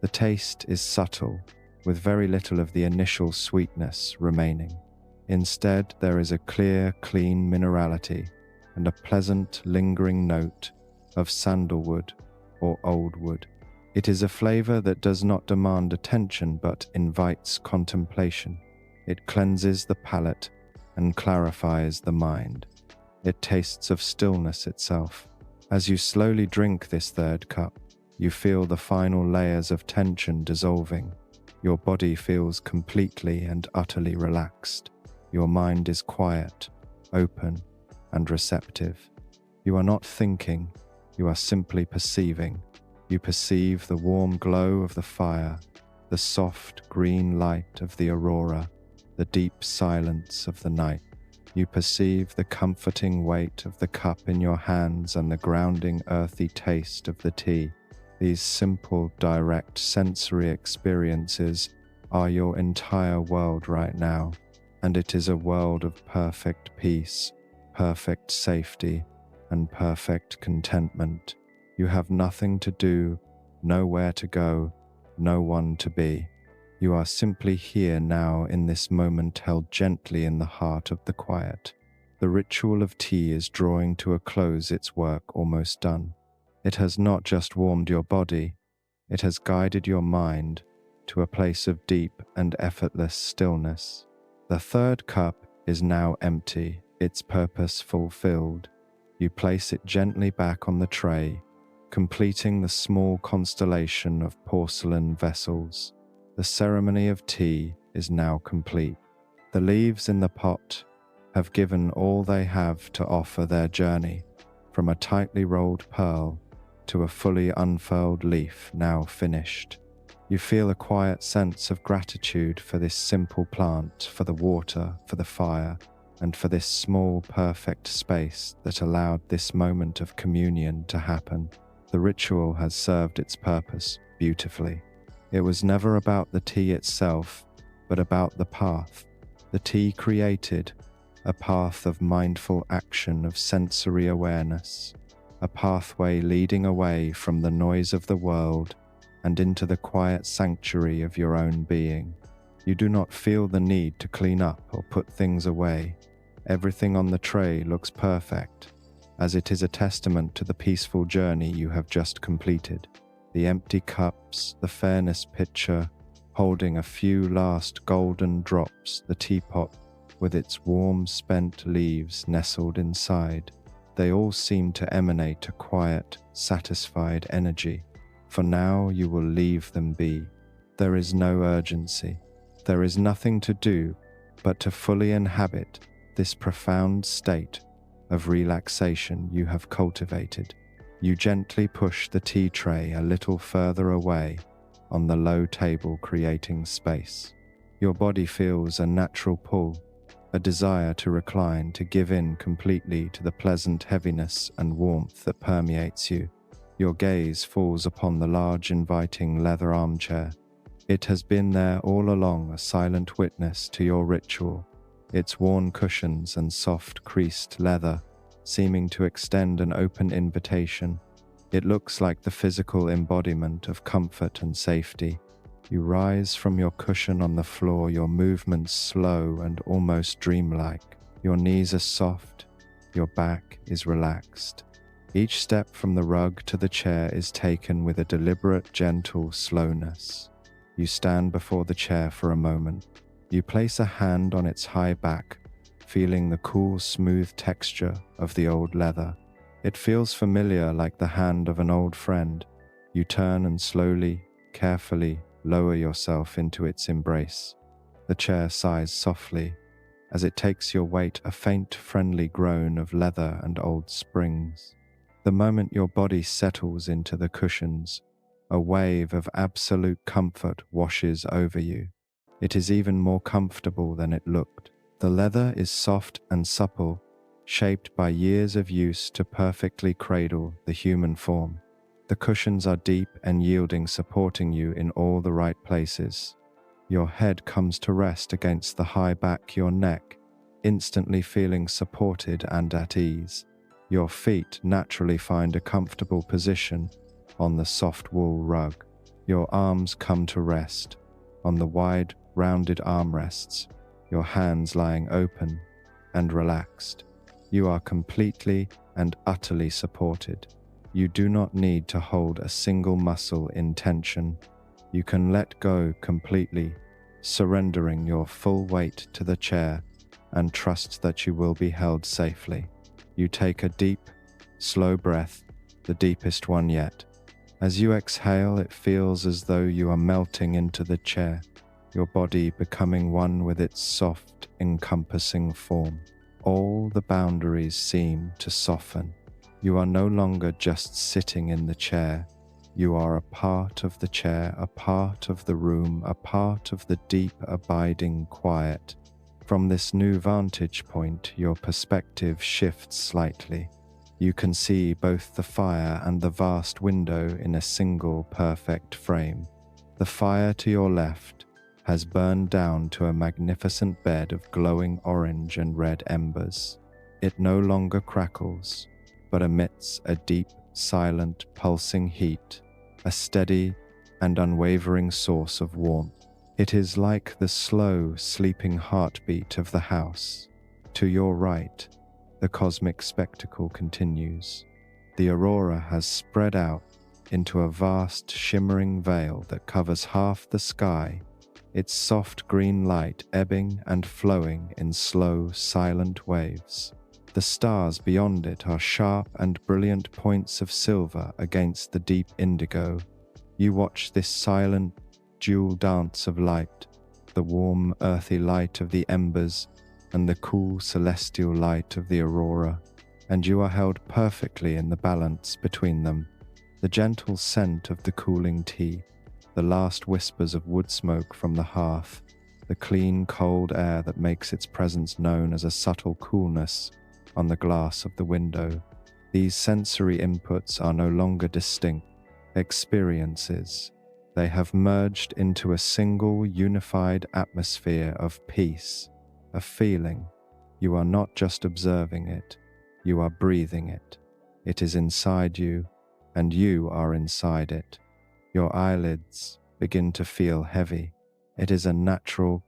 The taste is subtle, with very little of the initial sweetness remaining. Instead, there is a clear, clean minerality and a pleasant, lingering note of sandalwood or old wood. It is a flavor that does not demand attention but invites contemplation. It cleanses the palate and clarifies the mind. It tastes of stillness itself. As you slowly drink this third cup, you feel the final layers of tension dissolving. Your body feels completely and utterly relaxed. Your mind is quiet, open, and receptive. You are not thinking, you are simply perceiving. You perceive the warm glow of the fire, the soft green light of the aurora, the deep silence of the night. You perceive the comforting weight of the cup in your hands and the grounding earthy taste of the tea. These simple, direct sensory experiences are your entire world right now, and it is a world of perfect peace, perfect safety, and perfect contentment. You have nothing to do, nowhere to go, no one to be. You are simply here now in this moment, held gently in the heart of the quiet. The ritual of tea is drawing to a close, its work almost done. It has not just warmed your body, it has guided your mind to a place of deep and effortless stillness. The third cup is now empty, its purpose fulfilled. You place it gently back on the tray, completing the small constellation of porcelain vessels. The ceremony of tea is now complete. The leaves in the pot have given all they have to offer their journey, from a tightly rolled pearl to a fully unfurled leaf now finished. You feel a quiet sense of gratitude for this simple plant, for the water, for the fire, and for this small, perfect space that allowed this moment of communion to happen. The ritual has served its purpose beautifully. It was never about the tea itself, but about the path. The tea created a path of mindful action, of sensory awareness, a pathway leading away from the noise of the world and into the quiet sanctuary of your own being. You do not feel the need to clean up or put things away. Everything on the tray looks perfect, as it is a testament to the peaceful journey you have just completed. The empty cups, the fairness pitcher holding a few last golden drops, the teapot with its warm spent leaves nestled inside. They all seem to emanate a quiet, satisfied energy. For now you will leave them be. There is no urgency. There is nothing to do but to fully inhabit this profound state of relaxation you have cultivated. You gently push the tea tray a little further away on the low table, creating space. Your body feels a natural pull, a desire to recline, to give in completely to the pleasant heaviness and warmth that permeates you. Your gaze falls upon the large, inviting leather armchair. It has been there all along, a silent witness to your ritual, its worn cushions and soft creased leather seeming to extend an open invitation. It looks like the physical embodiment of comfort and safety. You rise from your cushion on the floor, your movements slow and almost dreamlike. Your knees are soft, your back is relaxed. Each step from the rug to the chair is taken with a deliberate, gentle slowness. You stand before the chair for a moment. You place a hand on its high back, feeling the cool, smooth texture of the old leather. It feels familiar, like the hand of an old friend. You turn and slowly, carefully lower yourself into its embrace. The chair sighs softly as it takes your weight, a faint, friendly groan of leather and old springs. The moment your body settles into the cushions, a wave of absolute comfort washes over you. It is even more comfortable than it looked. The leather is soft and supple, shaped by years of use to perfectly cradle the human form. The cushions are deep and yielding, supporting you in all the right places. Your head comes to rest against the high back, your neck instantly feeling supported and at ease. Your feet naturally find a comfortable position on the soft wool rug. Your arms come to rest on the wide, rounded armrests, your hands lying open and relaxed. You are completely and utterly supported. You do not need to hold a single muscle in tension. You can let go completely, surrendering your full weight to the chair and trust that you will be held safely. You take a deep, slow breath, the deepest one yet. As you exhale, it feels as though you are melting into the chair, your body becoming one with its soft, encompassing form. All the boundaries seem to soften. You are no longer just sitting in the chair. You are a part of the chair, a part of the room, a part of the deep, abiding quiet. From this new vantage point, your perspective shifts slightly. You can see both the fire and the vast window in a single perfect frame. The fire to your left has burned down to a magnificent bed of glowing orange and red embers. It no longer crackles, but emits a deep, silent, pulsing heat, a steady and unwavering source of warmth. It is like the slow, sleeping heartbeat of the house. To your right, the cosmic spectacle continues. The aurora has spread out into a vast, shimmering veil that covers half the sky, its soft green light ebbing and flowing in slow, silent waves. The stars beyond it are sharp and brilliant points of silver against the deep indigo. You watch this silent, dual dance of light, the warm, earthy light of the embers and the cool, celestial light of the aurora, and you are held perfectly in the balance between them. The gentle scent of the cooling tea, the last whispers of wood smoke from the hearth, the clean, cold air that makes its presence known as a subtle coolness on the glass of the window. These sensory inputs are no longer distinct experiences. They have merged into a single, unified atmosphere of peace, a feeling. You are not just observing it, you are breathing it. It is inside you, and you are inside it. Your eyelids begin to feel heavy. It is a natural,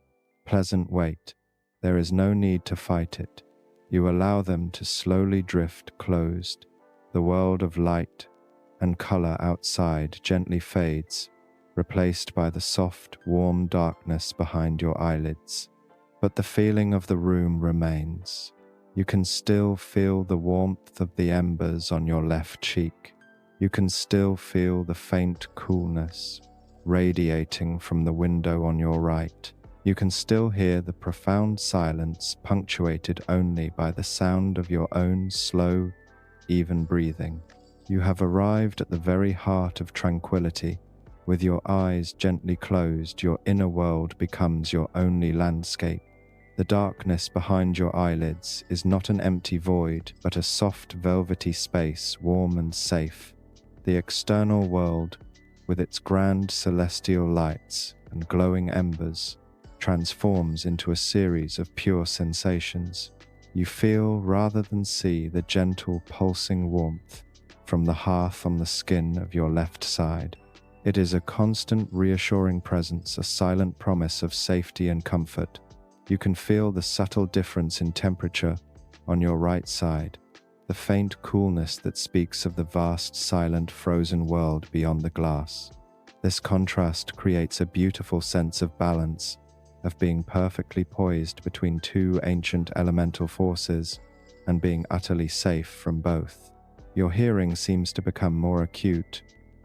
pleasant weight. There is no need to fight it. You allow them to slowly drift closed. The world of light and color outside gently fades, replaced by the soft, warm darkness behind your eyelids. But the feeling of the room remains. You can still feel the warmth of the embers on your left cheek. You can still feel the faint coolness radiating from the window on your right. You can still hear the profound silence punctuated only by the sound of your own slow, even breathing. You have arrived at the very heart of tranquility. With your eyes gently closed, your inner world becomes your only landscape. The darkness behind your eyelids is not an empty void, but a soft, velvety space, warm and safe. The external world, with its grand celestial lights and glowing embers, transforms into a series of pure sensations. You feel rather than see the gentle, pulsing warmth from the hearth on the skin of your left side. It is a constant, reassuring presence, a silent promise of safety and comfort. You can feel the subtle difference in temperature on your right side, the faint coolness that speaks of the vast, silent, frozen world beyond the glass. This contrast creates a beautiful sense of balance, of being perfectly poised between two ancient elemental forces and being utterly safe from both. Your hearing seems to become more acute,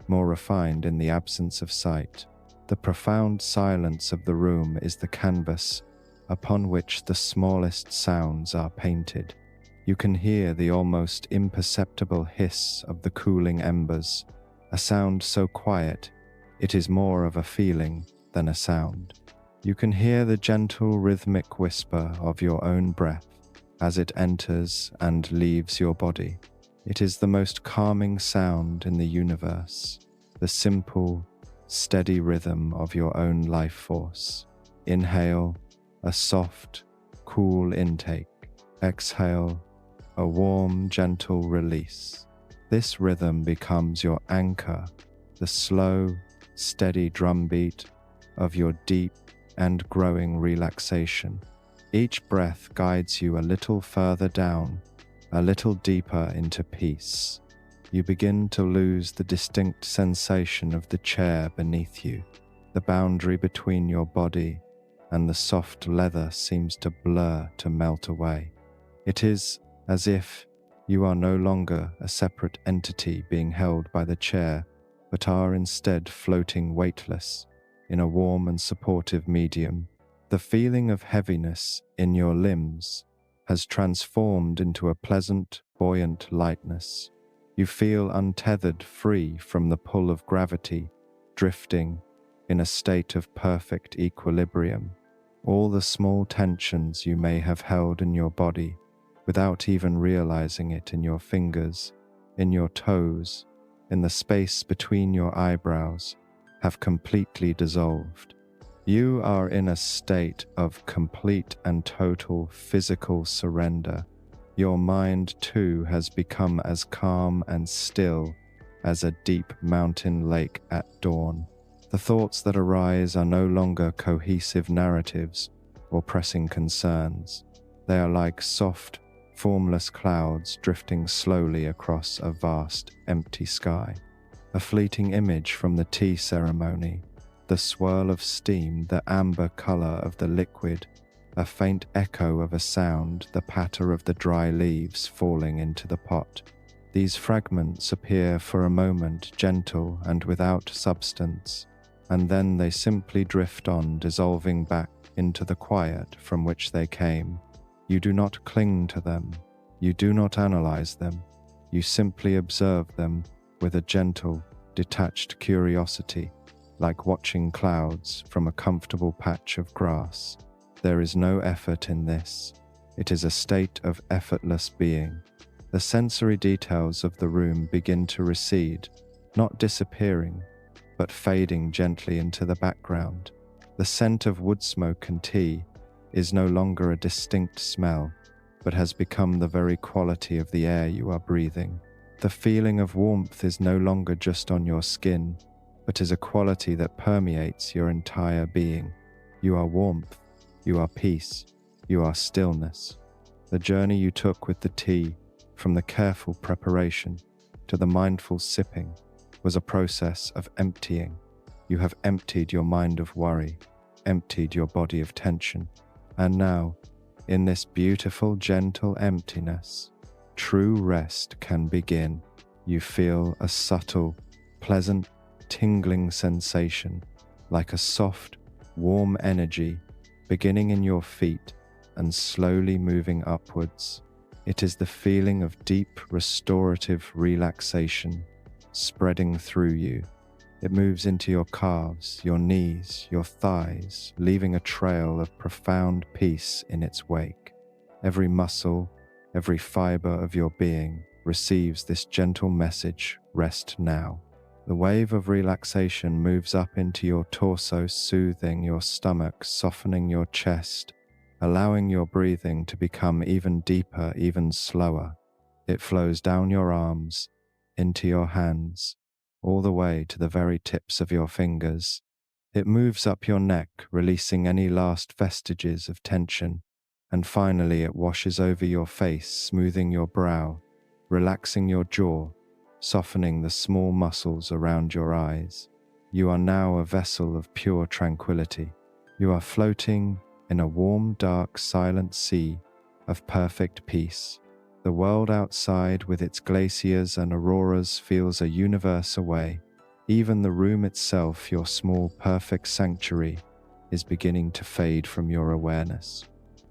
more refined in the absence of sight. The profound silence of the room is the canvas upon which the smallest sounds are painted. You can hear the almost imperceptible hiss of the cooling embers, a sound so quiet it is more of a feeling than a sound. You can hear the gentle rhythmic whisper of your own breath as it enters and leaves your body. It is the most calming sound in the universe, the simple, steady rhythm of your own life force. Inhale, a soft, cool intake. Exhale, a warm, gentle release. This rhythm becomes your anchor, the slow, steady drumbeat of your deep and growing relaxation. Each breath guides you a little further down, a little deeper into peace. You begin to lose the distinct sensation of the chair beneath you. The boundary between your body and the soft leather seems to blur, to melt away. It is as if you are no longer a separate entity being held by the chair, but are instead floating weightless in a warm and supportive medium. The feeling of heaviness in your limbs has transformed into a pleasant, buoyant lightness. You feel untethered, free from the pull of gravity, drifting in a state of perfect equilibrium. All the small tensions you may have held in your body, without even realizing it, in your fingers, in your toes, in the space between your eyebrows, have completely dissolved. You are in a state of complete and total physical surrender. Your mind, too, has become as calm and still as a deep mountain lake at dawn. The thoughts that arise are no longer cohesive narratives or pressing concerns. They are like soft, formless clouds drifting slowly across a vast, empty sky. A fleeting image from the tea ceremony, the swirl of steam, the amber color of the liquid, a faint echo of a sound, the patter of the dry leaves falling into the pot. These fragments appear for a moment gentle and without substance, and then they simply drift on, dissolving back into the quiet from which they came. You do not cling to them. You do not analyze them. You simply observe them with a gentle, detached curiosity, like watching clouds from a comfortable patch of grass. There is no effort in this. It is a state of effortless being. The sensory details of the room begin to recede, not disappearing, but fading gently into the background. The scent of wood smoke and tea is no longer a distinct smell, but has become the very quality of the air you are breathing. The feeling of warmth is no longer just on your skin, but is a quality that permeates your entire being. You are warmth, you are peace, you are stillness. The journey you took with the tea, from the careful preparation to the mindful sipping, was a process of emptying. You have emptied your mind of worry, emptied your body of tension, and now, in this beautiful, gentle emptiness, true rest can begin. You feel a subtle, pleasant, tingling sensation, like a soft, warm energy beginning in your feet and slowly moving upwards. It is the feeling of deep, restorative relaxation spreading through you. It moves into your calves, your knees, your thighs, leaving a trail of profound peace in its wake. Every muscle, every fiber of your being receives this gentle message: rest now. The wave of relaxation moves up into your torso, soothing your stomach, softening your chest, allowing your breathing to become even deeper, even slower. It flows down your arms, into your hands, all the way to the very tips of your fingers. It moves up your neck, releasing any last vestiges of tension, and finally it washes over your face, smoothing your brow, relaxing your jaw, softening the small muscles around your eyes. You are now a vessel of pure tranquility. You are floating in a warm, dark, silent sea of perfect peace. The world outside, with its glaciers and auroras, feels a universe away. Even the room itself, your small, perfect sanctuary, is beginning to fade from your awareness.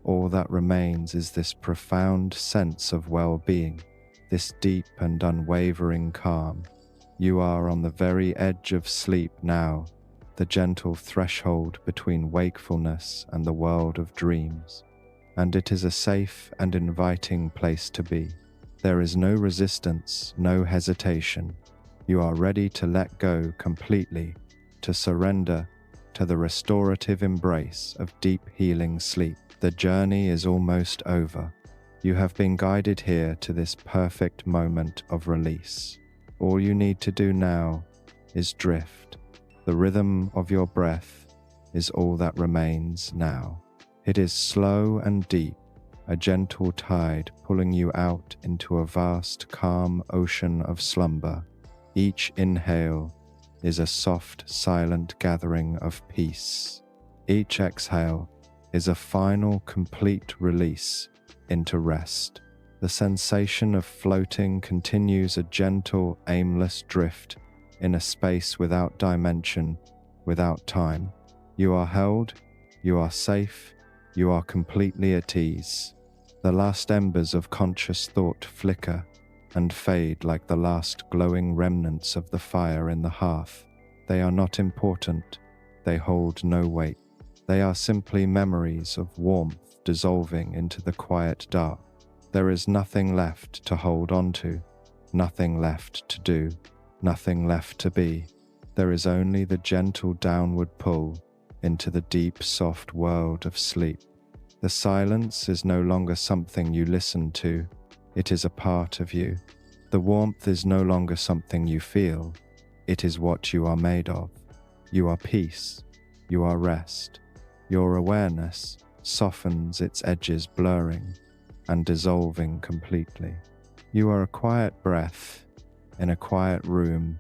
All that remains is this profound sense of well-being, this deep and unwavering calm. You are on the very edge of sleep now, the gentle threshold between wakefulness and the world of dreams. And it is a safe and inviting place to be. There is no resistance, no hesitation. You are ready to let go completely, to surrender to the restorative embrace of deep healing sleep. The journey is almost over. You have been guided here to this perfect moment of release. All you need to do now is drift. The rhythm of your breath is all that remains now. It is slow and deep, a gentle tide pulling you out into a vast, calm ocean of slumber. Each inhale is a soft, silent gathering of peace. Each exhale is a final, complete release into rest. The sensation of floating continues, a gentle, aimless drift in a space without dimension, without time. You are held, you are safe, you are completely at ease. The last embers of conscious thought flicker and fade like the last glowing remnants of the fire in the hearth. They are not important. They hold no weight. They are simply memories of warmth dissolving into the quiet dark. There is nothing left to hold on to, nothing left to do, nothing left to be. There is only the gentle downward pull into the deep, soft world of sleep. The silence is no longer something you listen to, it is a part of you. The warmth is no longer something you feel, it is what you are made of. You are peace. You are rest. Your awareness softens its edges, blurring and dissolving completely. You are a quiet breath in a quiet room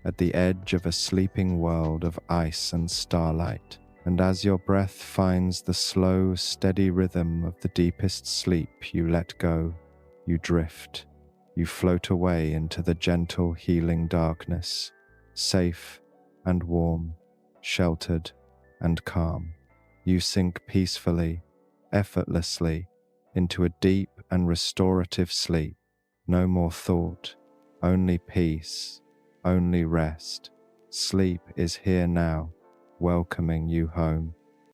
at the edge of a sleeping world of ice and starlight. And as your breath finds the slow, steady rhythm of the deepest sleep, you let go, you drift, you float away into the gentle, healing darkness, safe and warm, sheltered and calm. You sink peacefully, effortlessly, into a deep and restorative sleep. No more thought, only peace, only rest. Sleep is here now, welcoming you home.